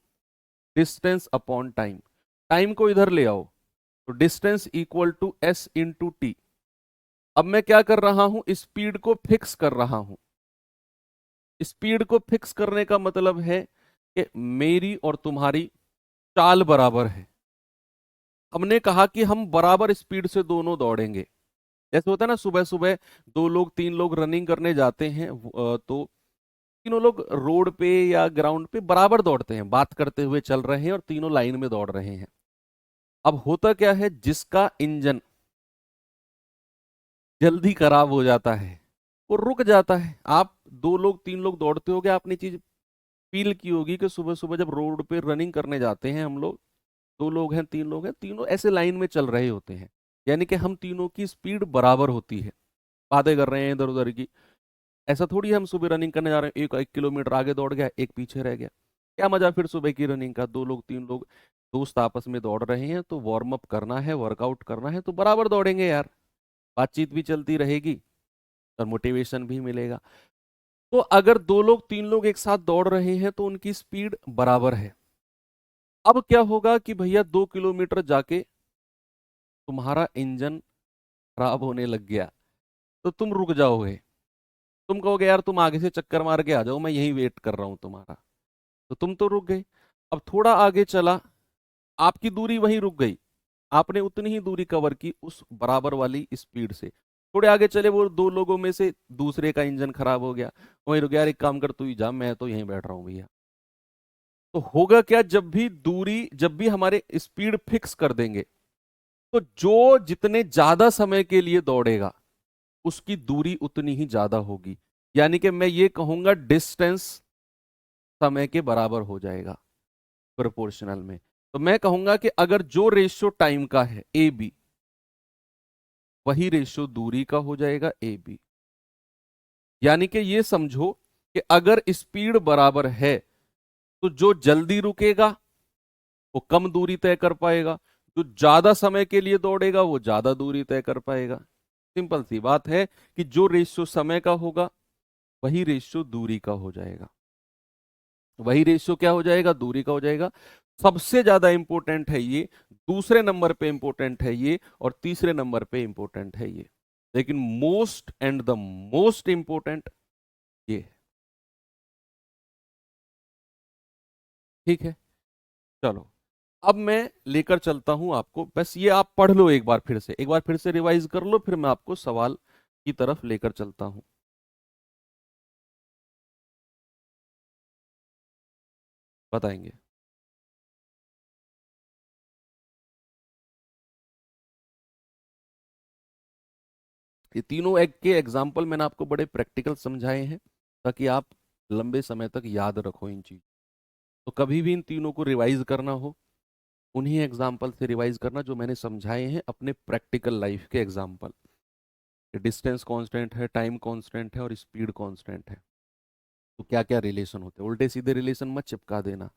Speaker 1: distance upon time. Time को इधर ले आओ, तो distance equal to S into T. अब मैं क्या कर रहा हूं? स्पीड को फिक्स कर रहा हूं। स्पीड को फिक्स करने का मतलब है कि मेरी और तुम्हारी चाल बराबर है। हमने कहा कि हम बराबर स्पीड से दोनों दौड़ेंगे। जैसे होता है ना, सुबह सुबह दो लोग तीन लोग रनिंग करने जाते हैं, तो तीनों लोग रोड पे या ग्राउंड पे बराबर दौड़ते हैं, बात करते हुए चल रहे हैं और तीनों लाइन में दौड़ रहे हैं। अब होता क्या है, जिसका इंजन जल्दी खराब हो जाता है वो रुक जाता है। आप दो लोग तीन लोग दौड़ते होगे, आपने चीज फील की होगी कि सुबह सुबह जब रोड पे रनिंग करने जाते हैं हम लोग, दो लोग हैं तीन लोग हैं, तीनों ऐसे लाइन में चल रहे होते हैं, यानी कि हम तीनों की स्पीड बराबर होती है, बातें कर रहे हैं इधर उधर की। ऐसा थोड़ी हम सुबह रनिंग करने जा रहे हैं, एक एक किलोमीटर आगे दौड़ गया, एक पीछे रह गया, क्या मजा फिर सुबह की रनिंग का? दो लोग तीन लोग दोस्त आपस में दौड़ रहे हैं, तो वार्म अप करना है, वर्कआउट करना है, तो बराबर दौड़ेंगे यार, बातचीत भी चलती रहेगी और मोटिवेशन भी मिलेगा। तो अगर दो लोग तीन लोग एक साथ दौड़ रहे हैं तो उनकी स्पीड बराबर है। अब क्या होगा कि भैया 2 किलोमीटर जाके तुम्हारा इंजन खराब होने लग गया, तो तुम रुक जाओगे, तुम कहोगे यार तुम आगे से चक्कर मार के आ जाओ, मैं यहीं वेट कर रहा हूं तुम्हारा, तो तुम तो रुक गए। अब थोड़ा आगे चला, आपकी दूरी वहीं रुक गई, आपने उतनी ही दूरी कवर की उस बराबर वाली स्पीड से। थोड़े आगे चले, वो दो लोगों में से दूसरे का इंजन खराब हो गया, वहीं रुक गया, यार एक काम कर तू ही जा, मैं तो यहीं बैठ रहा हूँ भैया। तो होगा क्या, जब भी दूरी, जब भी हमारे स्पीड फिक्स कर देंगे, तो जो जितने ज्यादा समय के लिए दौड़ेगा उसकी दूरी उतनी ही ज्यादा होगी। यानी कि मैं ये कहूंगा डिस्टेंस समय के बराबर हो जाएगा प्रोपोर्शनल में। तो मैं कहूंगा कि अगर जो रेशियो टाइम का है ए बी, वही रेशियो दूरी का हो जाएगा ए बी। यानी कि ये समझो कि अगर स्पीड बराबर है, तो जो जल्दी रुकेगा वो कम दूरी तय कर पाएगा, जो ज्यादा समय के लिए दौड़ेगा वो ज्यादा दूरी तय कर पाएगा। सिंपल सी बात है कि जो रेशियो समय का होगा वही रेशियो दूरी का हो जाएगा, वही रेशियो क्या हो जाएगा? दूरी का हो जाएगा। सबसे ज्यादा इंपॉर्टेंट है ये, दूसरे नंबर पे इंपॉर्टेंट है ये, और तीसरे नंबर पे इंपॉर्टेंट है ये, लेकिन most and the most important ये है। ठीक है, चलो अब मैं लेकर चलता हूं आपको, बस ये आप पढ़ लो एक बार फिर से, एक बार फिर से रिवाइज कर लो, फिर मैं आपको सवाल की तरफ लेकर चलता हूं। बताएंगे। ये तीनों एक के एग्जाम्पल मैंने आपको बड़े प्रैक्टिकल समझाए हैं ताकि आप लंबे समय तक याद रखो इन चीज। तो कभी भी इन तीनों को रिवाइज करना हो, उन्हीं एग्जाम्पल से रिवाइज करना जो मैंने समझाए हैं अपने प्रैक्टिकल लाइफ के एग्जाम्पल। डिस्टेंस कांस्टेंट है, टाइम कांस्टेंट है और स्पीड कांस्टेंट है। तो क्या क्या रिलेशन होते हैं, उल्टे सीधे रिलेशन मत चिपका देना।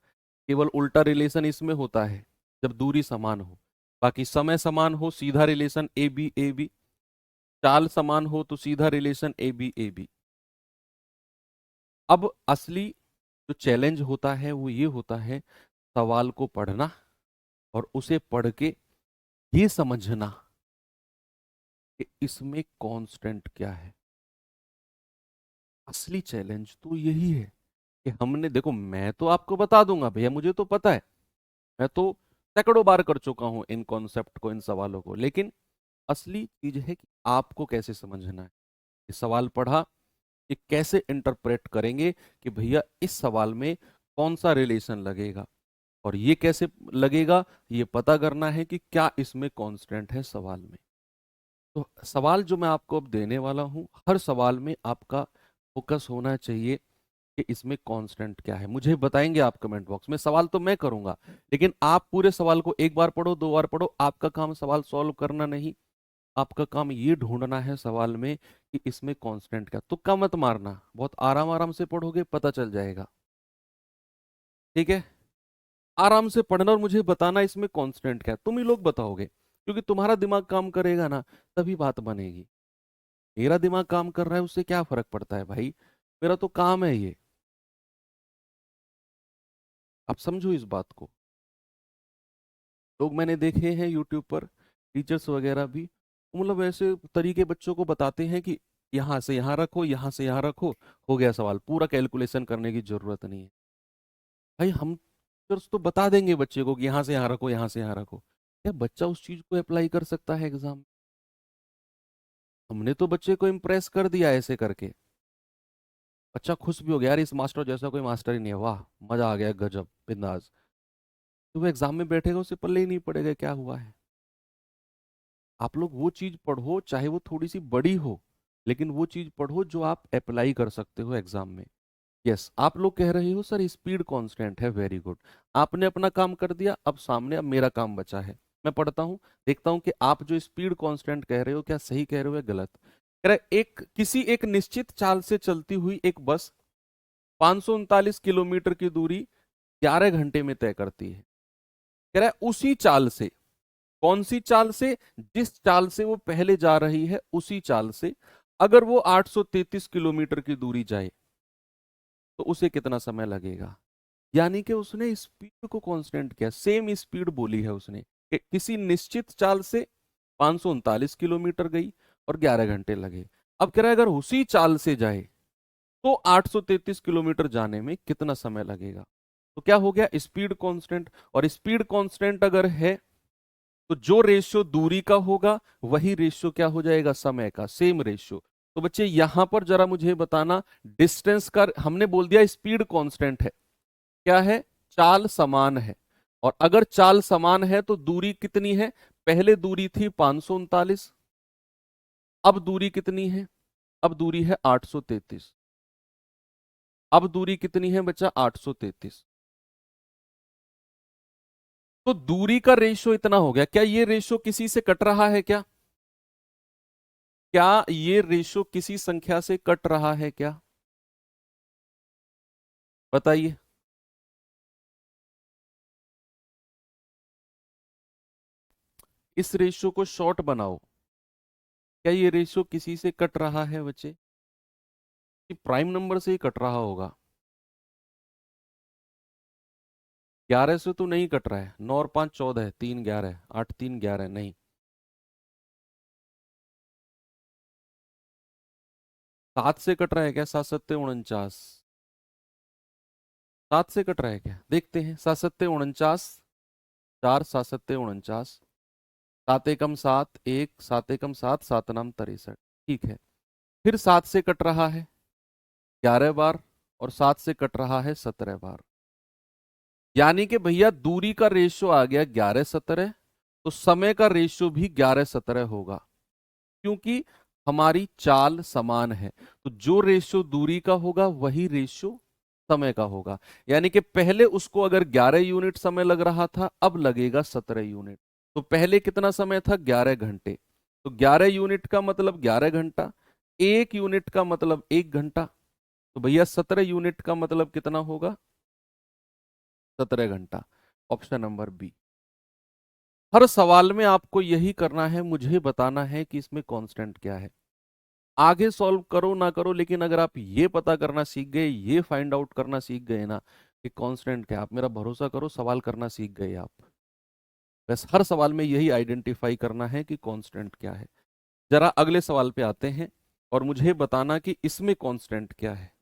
Speaker 1: केवल उल्टा रिलेशन इसमें होता है जब दूरी समान हो, बाकी समय समान हो सीधा relation A B A B, चाल समान हो तो सीधा relation A B A B. अब असली जो चैलेंज होता है वो ये होता है सवाल को पढ़ना और उसे पढ़ के ये समझना कि इसमें कांस्टेंट क्या है। असली चैलेंज तो यही है कि हमने देखो, मैं तो आपको बता दूंगा भैया, मुझे तो पता है, मैं तो सैकड़ों बार कर चुका हूं इन कॉन्सेप्ट को, इन सवालों को, लेकिन असली चीज है कि आपको कैसे समझना है। ये सवाल पढ़ा, ये कैसे इंटरप्रेट करेंगे कि भैया इस सवाल में कौन सा रिलेशन लगेगा, और ये कैसे लगेगा ये पता करना है कि क्या इसमें कांस्टेंट है सवाल में। तो सवाल जो मैं आपको अब देने वाला हूं, हर सवाल में आपका फोकस होना चाहिए कि इसमें कांस्टेंट क्या है। मुझे बताएंगे आप कमेंट बॉक्स में, सवाल तो मैं करूंगा लेकिन आप पूरे सवाल को एक बार पढ़ो, दो बार पढ़ो, आपका काम सवाल सॉल्व करना नहीं, आपका काम ये ढूंढना है सवाल में कि इसमें कांस्टेंट क्या। तुक्का मत मारना, बहुत आराम आराम से पढ़ोगे पता चल जाएगा। ठीक है, आराम से पढ़ना और मुझे बताना इसमें कांस्टेंट क्या है, तुम ही लोग बताओगे, क्योंकि तुम्हारा दिमाग काम करेगा ना तभी बात बनेगी। मेरा दिमाग काम कर रहा है उससे क्या फर्क पड़ता है भाई, मेरा तो काम है ये। आप समझो इस बात को। लोग मैंने देखे हैं यूट्यूब पर, टीचर्स वगैरह भी, वो मतलब ऐसे तरीके बच्चों को बताते हैं कि यहाँ से यहाँ रखो, यहाँ से यहाँ रखो, हो गया सवाल, पूरा कैलकुलेशन करने की जरूरत नहीं है। भाई हम टीचर्स तो बता देंगे बच्चे को कि यहाँ से यहाँ रखो, यहाँ से यहाँ रखो, क्या बच्चा उस चीज को अप्लाई कर सकता है एग्जाम में? हमने तो बच्चे को इम्प्रेस कर दिया ऐसे करके, बच्चा खुश भी हो गया, यार इस मास्टर जैसा कोई मास्टर ही नहीं है, वाह मजा आ गया, गजब बिंदास। तो वो एग्जाम में बैठेगा उसे पल्ले ही नहीं पड़ेगा क्या हुआ है। आप लोग वो चीज पढ़ो चाहे वो थोड़ी सी बड़ी हो, लेकिन वो चीज पढ़ो जो आप अप्लाई कर सकते हो एग्जाम में। यस, आप लोग कह रहे हो सर स्पीड कांस्टेंट है, वेरी गुड, आपने अपना काम कर दिया, अब सामने अब मेरा काम बचा है। मैं पढ़ता हूँ, देखता हूँ कि आप जो स्पीड कांस्टेंट कह रहे हो क्या सही कह रहे हो या गलत। कह रहा है एक निश्चित चाल से चलती हुई एक बस 539 किलोमीटर की दूरी 11 घंटे में तय करती है। कह रहा है उसी चाल से, कौन सी चाल से, जिस चाल से वो पहले जा रही है उसी चाल से अगर वो 833 किलोमीटर की दूरी जाए तो उसे कितना समय लगेगा। यानी कि उसने स्पीड को कांस्टेंट किया, सेम स्पीड बोली है उसने कि किसी निश्चित चाल से 539 किलोमीटर गई और 11 घंटे लगे। अब कह रहा है अगर उसी चाल से जाए तो 833 किलोमीटर जाने में कितना समय लगेगा। तो क्या हो गया, स्पीड कांस्टेंट, और स्पीड कांस्टेंट अगर है तो जो रेशियो दूरी का होगा वही रेशियो क्या हो जाएगा, समय का, सेम रेशियो। तो बच्चे यहां पर जरा मुझे बताना, डिस्टेंस का हमने बोल दिया स्पीड कांस्टेंट है, क्या है, चाल समान है, और अगर चाल समान है तो दूरी कितनी है, पहले दूरी थी 539, अब दूरी कितनी है, अब दूरी है 833, अब दूरी कितनी है बच्चा 833। तो दूरी का रेशियो इतना हो गया, क्या ये रेशियो किसी से कट रहा है क्या, क्या ये रेशियो किसी संख्या से कट रहा है क्या, बताइए। इस रेशियो को शॉर्ट बनाओ, क्या ये रेशियो किसी से कट रहा है बच्चे, कि प्राइम नंबर से ही कट रहा होगा। 11 से तो नहीं कट रहा है, 9 और 5 14, 3 11, 8 3 11, नहीं। 7 से कट रहा है क्या, 7 7 49, 7 से कट रहा है क्या, देखते हैं, 7 7 49, 4 7 7 49, 7 एकम 7 1, 7 एकम 7, 7 नाम 63, ठीक है। फिर 7 से कट रहा है 11 बार, और 7 से कट रहा है 17 बार, यानी कि भैया दूरी का रेशियो आ गया 11 17, तो समय का रेशियो भी 11 17 होगा, क्योंकि हमारी चाल समान है, तो जो रेशियो दूरी का होगा वही रेशियो समय का होगा। यानी कि पहले उसको अगर 11 यूनिट समय लग रहा था, अब लगेगा 17 यूनिट। तो पहले कितना समय था? 11 घंटे। तो 11 यूनिट का मतलब 11 घंटा, 1 यूनिट का मतलब 1 घंटा। तो भैया 17 यूनिट का मतलब कितना होगा? 17 घंटा। Option number B. हर सवाल में आपको यही करना है, मुझे बताना है कि इसमें कांस्टेंट क्या है। आगे सॉल्व करो ना करो, लेकिन अगर आप ये पता करना सीख गए, ये फाइंड आउट करना सीख गए ना कि कांस्टेंट क्या है, आप मेरा भरोसा करो, सवाल करना सीख गए आप। बस हर सवाल में यही आइडेंटिफाई करना है कि कांस्टेंट क्या है। जरा अगले सवाल पे आते हैं और मुझे बताना कि इसमें कांस्टेंट क्या है।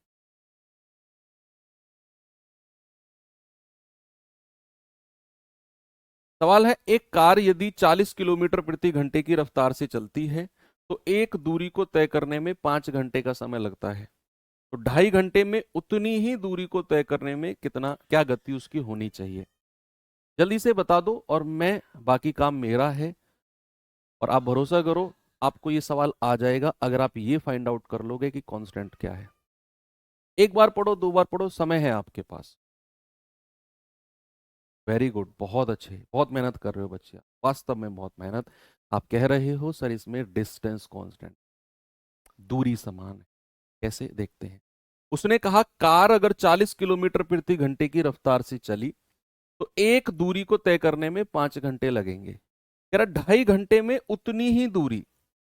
Speaker 1: सवाल है, एक कार यदि 40 किलोमीटर प्रति घंटे की रफ्तार से चलती है तो एक दूरी को तय करने में 5 घंटे का समय लगता है। तो 2.5 घंटे में उतनी ही दूरी को तय करने में कितना क्या गति उसकी होनी चाहिए? जल्दी से बता दो और मैं, बाकी काम मेरा है। और आप भरोसा करो, आपको ये सवाल आ जाएगा अगर आप ये फाइंड आउट कर लोगे कि कांस्टेंट क्या है। एक बार पढ़ो, दो बार पढ़ो, समय है आपके पास। वेरी गुड, बहुत अच्छे, बहुत मेहनत कर रहे हो बच्चे, वास्तव में बहुत मेहनत। आप कह रहे हो सर इसमें डिस्टेंस कांस्टेंट, दूरी समान है। कैसे, देखते हैं। उसने कहा कार अगर 40 किलोमीटर प्रति घंटे की रफ्तार से चली तो एक दूरी को तय करने में 5 घंटे लगेंगे। कह रहा 2.5 घंटे में उतनी ही दूरी,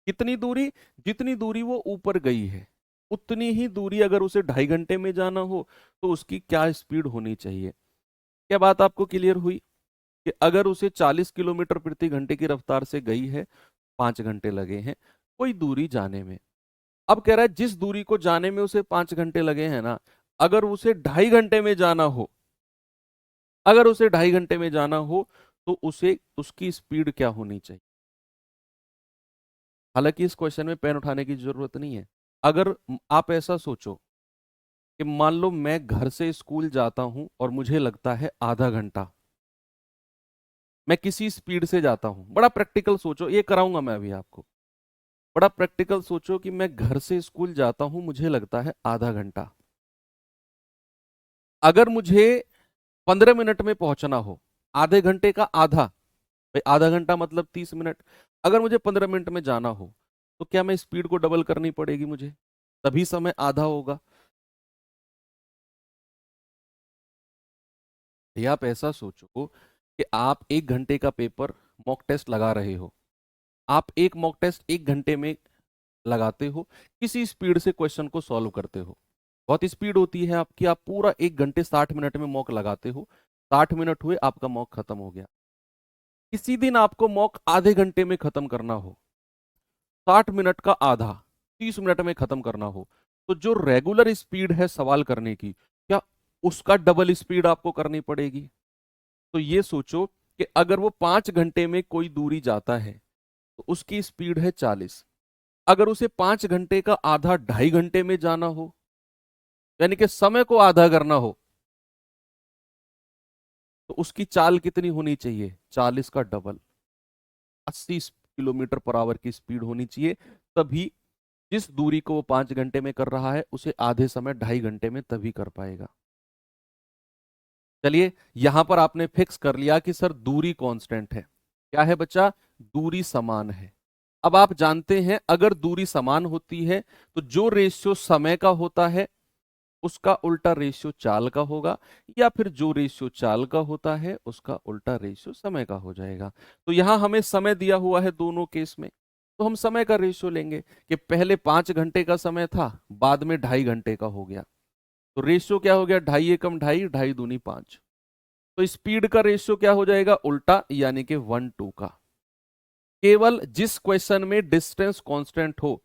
Speaker 1: कितनी दूरी? जितनी दूरी वो ऊपर गई है, उतनी ही दूरी अगर उसे 2.5 घंटे में जाना हो तो उसकी क्या स्पीड होनी चाहिए? क्या बात आपको क्लियर हुई कि अगर उसे 40 किलोमीटर प्रति घंटे की रफ्तार से गई है, 5 घंटे लगे हैं कोई दूरी जाने में। अब कह रहा है जिस दूरी को जाने में उसे 5 घंटे लगे हैं ना, अगर उसे 2.5 घंटे में जाना हो, अगर उसे 2.5 घंटे में जाना हो तो उसे उसकी स्पीड क्या होनी चाहिए? हालांकि इस क्वेश्चन में पेन उठाने की जरूरत नहीं है। अगर आप ऐसा सोचो कि मान लो मैं घर से स्कूल जाता हूं और मुझे लगता है आधा घंटा, मैं किसी स्पीड से जाता हूं, बड़ा प्रैक्टिकल सोचो, ये कराऊंगा मैं अभी आपको। बड़ा प्रैक्टिकल सोचो कि मैं घर से स्कूल जाता हूं, मुझे लगता है आधा घंटा। अगर मुझे 15 मिनट में पहुंचना हो, आधे घंटे का आधा, भाई आधा घंटा मतलब 30 मिनट, अगर मुझे 15 मिनट में जाना हो तो क्या मैं स्पीड को डबल करनी पड़ेगी मुझे, तभी समय आधा होगा? या आप ऐसा सोचो कि आप 1 घंटे का पेपर मॉक टेस्ट लगा रहे हो, आप एक मॉक टेस्ट 1 घंटे में लगाते हो, किसी स्पीड से क्वेश्चन को सॉल्व करते हो, बहुत स्पीड होती है आपकी, आप पूरा 1 घंटे 60 मिनट में मॉक लगाते हो, 60 मिनट हुए आपका मॉक खत्म हो गया। किसी दिन आपको मॉक आधे घंटे में खत्म करना हो, 60 मिनट का आधा, 30 मिनट में खत्म करना हो, तो जो रेगुलर स्पीड है सवाल करने की, क्या उसका डबल स्पीड आपको करनी पड़ेगी? तो ये सोचो कि अगर वो 5 घंटे में कोई दूरी जाता है तो उसकी स्पीड है 40, अगर उसे 5 घंटे का आधा 2.5 घंटे में जाना हो, यानी कि समय को आधा करना हो, तो उसकी चाल कितनी होनी चाहिए? 40 का डबल, 80 किलोमीटर पर आवर की स्पीड होनी चाहिए। तभी जिस दूरी को वो 5 घंटे में कर रहा है उसे आधे समय 2.5 घंटे में तभी कर पाएगा। चलिए, यहां पर आपने फिक्स कर लिया कि सर दूरी कांस्टेंट है। क्या है बच्चा? दूरी समान है। अब आप जानते हैं अगर दूरी समान होती है तो जो रेशियो समय का होता है उसका उल्टा रेशियो चाल का होगा, या फिर जो रेशियो चाल का होता है उसका उल्टा रेशियो समय का हो जाएगा। तो यहां हमें समय दिया हुआ है दोनों केस में, तो हम समय का रेशियो लेंगे कि पहले 5 घंटे का समय था, बाद में 2.5 घंटे का हो गया, तो रेशियो क्या हो गया? 2.5 एकम 2.5, 2.5 दूनी 5। तो स्पीड का रेशियो क्या हो जाएगा? उल्टा, यानी कि 1:2 का। केवल जिस क्वेश्चन में डिस्टेंस कांस्टेंट हो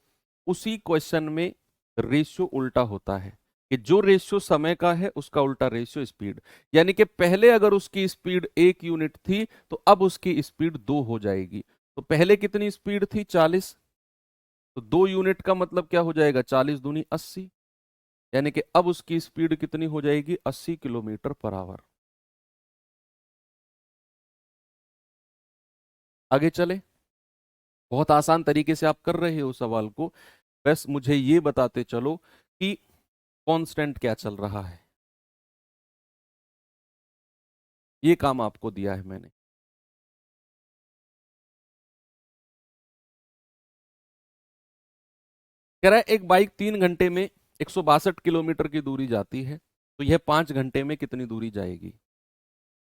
Speaker 1: उसी क्वेश्चन में रेशियो उल्टा होता है, कि जो रेशियो समय का है उसका उल्टा रेशियो स्पीड। यानी कि पहले अगर उसकी स्पीड 1 यूनिट थी तो अब उसकी स्पीड 2 हो जाएगी। तो पहले कितनी स्पीड थी? 40, तो 2 यूनिट का मतलब क्या हो जाएगा? 40 दूनी 80, यानी कि अब उसकी स्पीड कितनी हो जाएगी? 80 किलोमीटर पर आवर। आगे चले। बहुत आसान तरीके से आप कर रहे हो सवाल को। बस मुझे ये बताते चलो कि कांस्टेंट क्या चल रहा है। ये काम आपको दिया है मैंने। कह रहा है एक बाइक 3 घंटे में 162 किलोमीटर की दूरी जाती है, तो यह 5 घंटे में कितनी दूरी जाएगी?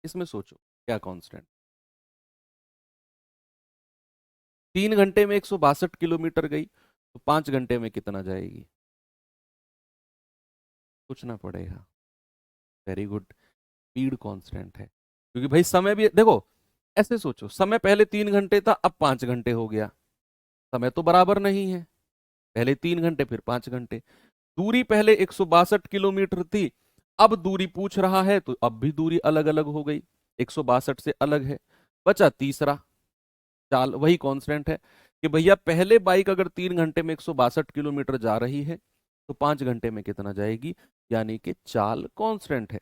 Speaker 1: इसमें सोचो क्या कांस्टेंट। 3 घंटे में 162 किलोमीटर गई, तो 5 घंटे में कितना जाएगी? सोचना पड़ेगा। Very good. स्पीड कांस्टेंट है, क्योंकि भाई समय भी देखो, ऐसे सोचो, समय पहले 3 घंटे था, अब 5 घंटे हो गया। समय तो बराबर नहीं है, पहले 3 घंटे फिर 5 घंटे। दूरी पहले 162 किलोमीटर थी, अब दूरी पूछ रहा है तो अब भी दूरी अलग अलग हो गई, 162 से अलग है। बचा तीसरा चाल, वही कांस्टेंट है कि भैया पहले बाइक अगर 3 घंटे में 162 किलोमीटर जा रही है, तो 5 घंटे में कितना जाएगी? यानी कि चाल कांस्टेंट है।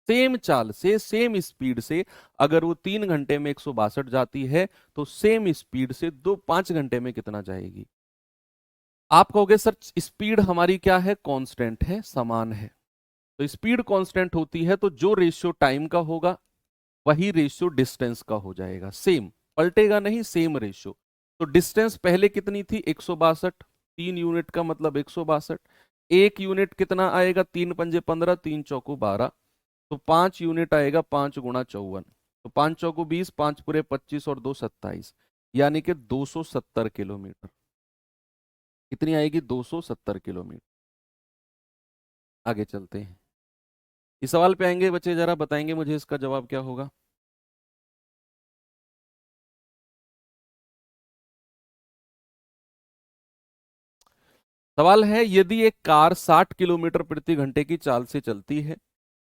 Speaker 1: सेम चाल से, सेम स्पीड से, अगर वो 3 घंटे में 162 जाती है, तो सेम स्पीड से 5 घंटे में कितना जाएगी? आप कहोगे सर स्पीड हमारी क्या है? कांस्टेंट है, समान है। तो स्पीड कांस्टेंट होती है तो जो रेशियो टाइम का होगा वही रेशियो डिस्टेंस का हो जाएगा, सेम, पलटेगा नहीं, सेम रेशियो। तो डिस्टेंस पहले कितनी थी? 162। 3 यूनिट का मतलब 162। 1 यूनिट कितना आएगा? 3 पंजे 15, 3 चौको 12। तो 5 यूनिट आएगा, 5 गुणा 54। तो 5 चौको 20, 5 पूरे 25 और 2 27, यानी कि 270 किलोमीटर। कितनी आएगी? 270 किलोमीटर। आगे चलते हैं, इस सवाल पे आएंगे बच्चे, जरा बताएंगे मुझे इसका जवाब क्या होगा। सवाल है, यदि एक कार 60 किलोमीटर प्रति घंटे की चाल से चलती है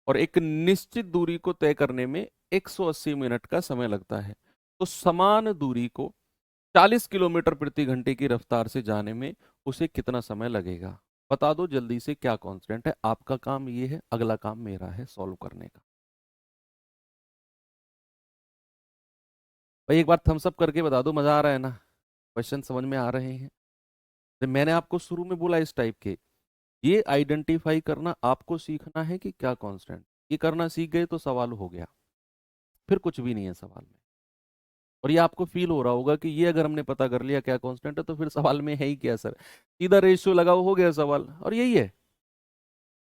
Speaker 1: और एक निश्चित दूरी को तय करने में 180 मिनट का समय लगता है, तो समान दूरी को 40 किलोमीटर प्रति घंटे की रफ्तार से जाने में उसे कितना समय लगेगा? बता दो जल्दी से क्या कांस्टेंट है। आपका काम ये है, अगला काम मेरा है सॉल्व करने का। भाई एक बार थम्स अप करके बता दो, मजा आ रहा है ना? क्वेश्चन समझ में आ रहे हैं? तो मैंने आपको शुरू में बोला इस टाइप के, ये आइडेंटिफाई करना आपको सीखना है कि क्या कांस्टेंट। ये करना सीख गए तो सवाल हो गया, फिर कुछ भी नहीं है सवाल में। और ये आपको फील हो रहा होगा कि ये अगर हमने पता कर लिया क्या कांस्टेंट है, तो फिर सवाल में है ही क्या सर, सीधा रेशियो लगाओ, हो गया सवाल। और यही है,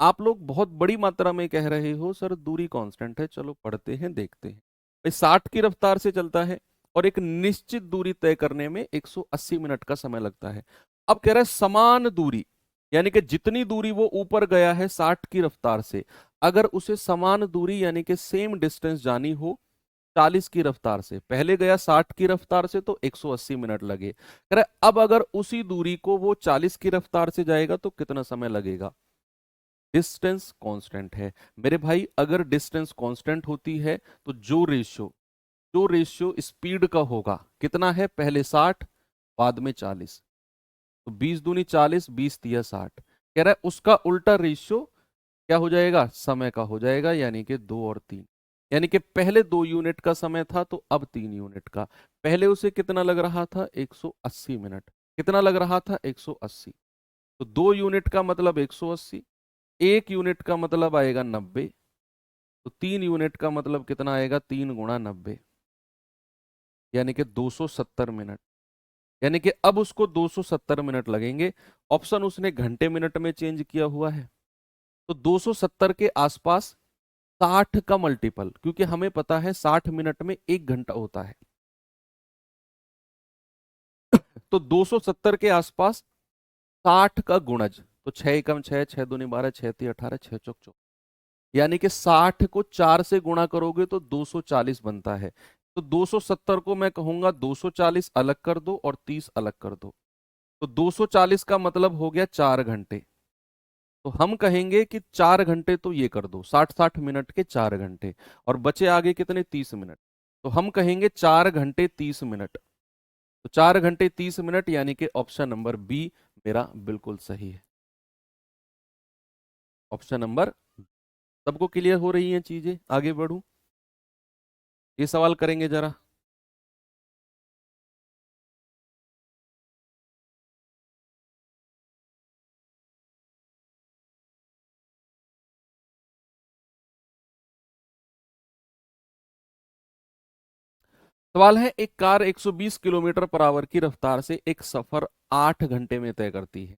Speaker 1: आप लोग बहुत बड़ी मात्रा में कह रहे हो सर दूरी कांस्टेंट है। चलो पढ़ते हैं, देखते हैं। भाई 60 की रफ्तार से चलता है और एक निश्चित दूरी तय करने में 180 मिनट का समय लगता है। अब कह रहा है समान दूरी, यानी कि जितनी दूरी वो ऊपर गया है 60 की रफ्तार से, अगर उसे समान दूरी यानी कि सेम डिस्टेंस जानी हो 40 की रफ्तार से, पहले गया 60 की रफ्तार से तो 180 मिनट लगे, कह रहा है अब अगर उसी दूरी को वो 40 की रफ्तार से जाएगा तो कितना समय लगेगा? डिस्टेंस कांस्टेंट है मेरे भाई। अगर डिस्टेंस कांस्टेंट होती है तो जो रेशियो स्पीड का होगा कितना है? पहले 60, बाद में 40, तो 20 दूनी 40, 20 तिया 60। कह रहा है उसका उल्टा रेशियो क्या हो जाएगा? समय का हो जाएगा, यानी कि 2 और 3। यानी कि पहले 2 यूनिट का समय था तो अब 3 यूनिट का। पहले उसे कितना लग रहा था? 180 मिनट। कितना लग रहा था? 180। तो 2 यूनिट का मतलब 180, 1 यूनिट का मतलब आएगा 90, तो 3 यूनिट का मतलब कितना आएगा? 3 गुणा 90, यानी कि 270 मिनट। यानी कि अब उसको 270 मिनट लगेंगे। ऑप्शन उसने घंटे मिनट में चेंज किया हुआ है, तो 270 के आसपास 60 का मल्टीपल, क्योंकि हमें पता है 60 मिनट में 1 घंटा होता है, तो 270 के आसपास 60 का गुणज, तो 6 एकम 6, 6 दूनी 12, 6 तिया 18, 6 चौक 24, यानी कि 60 को 4 से गुणा करोगे तो 240 बनता है। तो 270 को मैं कहूंगा 240 अलग कर दो और 30 अलग कर दो, तो 240 का मतलब हो गया 4 घंटे। तो हम कहेंगे कि 4 घंटे तो ये कर दो, 60-60 मिनट के 4 घंटे, और बचे आगे कितने? 30 मिनट। तो हम कहेंगे 4 घंटे 30 मिनट। तो 4 घंटे 30 मिनट, यानी कि ऑप्शन नंबर बी मेरा बिल्कुल सही है। Option number. सबको क्लियर हो रही हैं चीजें? आगे बढ़ूं, ये सवाल करेंगे जरा। सवाल है, एक कार 120 किलोमीटर पर आवर की रफ्तार से एक सफर 8 घंटे में तय करती है।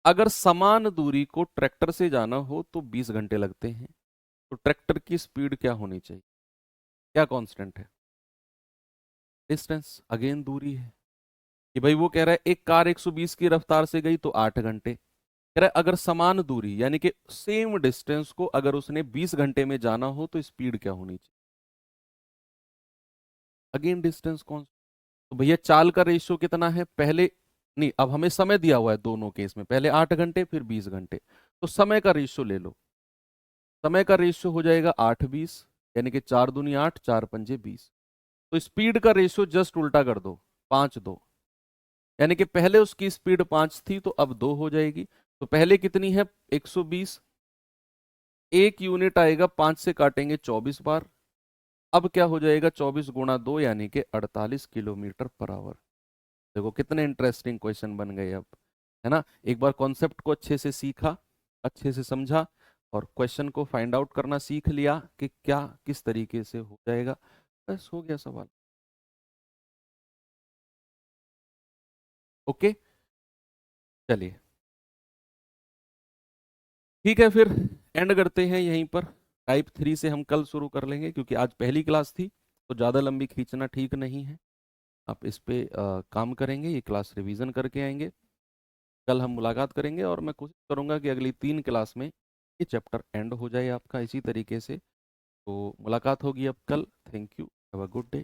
Speaker 1: अगर समान दूरी को ट्रैक्टर से जाना हो तो 20 घंटे लगते हैं। तो ट्रैक्टर की स्पीड क्या होनी चाहिए? क्या कांस्टेंट है? डिस्टेंस, अगेन दूरी है। कि भाई वो कह रहा है एक कार 120 की रफ्तार से गई तो 8 घंटे। कह रहा है अगर समान दूरी यानी कि सेम डिस्टेंस को अगर उसने 20 घंटे में जाना हो तो स्पीड क्या होनी चाहिए? अगेन डिस्टेंस कौन? तो भैया चाल का रेशियो कितना है पहले? नहीं, अब हमें समय दिया हुआ है दोनों केस में, पहले 8 घंटे फिर 20 घंटे। तो समय का रेशियो ले लो। समय का रेशियो हो जाएगा 8-20, यानी कि 4 दूनी 8, 4 पंजे 20। तो स्पीड का रेशियो जस्ट उल्टा कर दो, 5-2। यानी कि पहले उसकी स्पीड 5 थी तो अब 2 हो जाएगी। तो पहले कितनी है? 120। एक यूनिट आएगा, 5 से काटेंगे 24 बार। अब क्या हो जाएगा? 24 × 2 यानी कि 48 किलोमीटर पर आवर। देखो कितने इंटरेस्टिंग क्वेश्चन बन गए अब, है ना? एक बार कॉन्सेप्ट को अच्छे से सीखा, अच्छे से समझा, और क्वेश्चन को फाइंड आउट करना सीख लिया कि क्या किस तरीके से हो जाएगा, बस हो गया सवाल। ओके, चलिए ठीक है, फिर एंड करते हैं यहीं पर। टाइप 3 से हम कल शुरू कर लेंगे, क्योंकि आज पहली क्लास थी तो ज़्यादा लंबी खींचना ठीक नहीं है। आप इस पे काम करेंगे, ये क्लास रिवीजन करके आएंगे। कल हम मुलाकात करेंगे और मैं कोशिश करूंगा कि अगली 3 क्लास में ये चैप्टर एंड हो जाए आपका इसी तरीके से। तो मुलाकात होगी अब कल। Thank you, have a good day.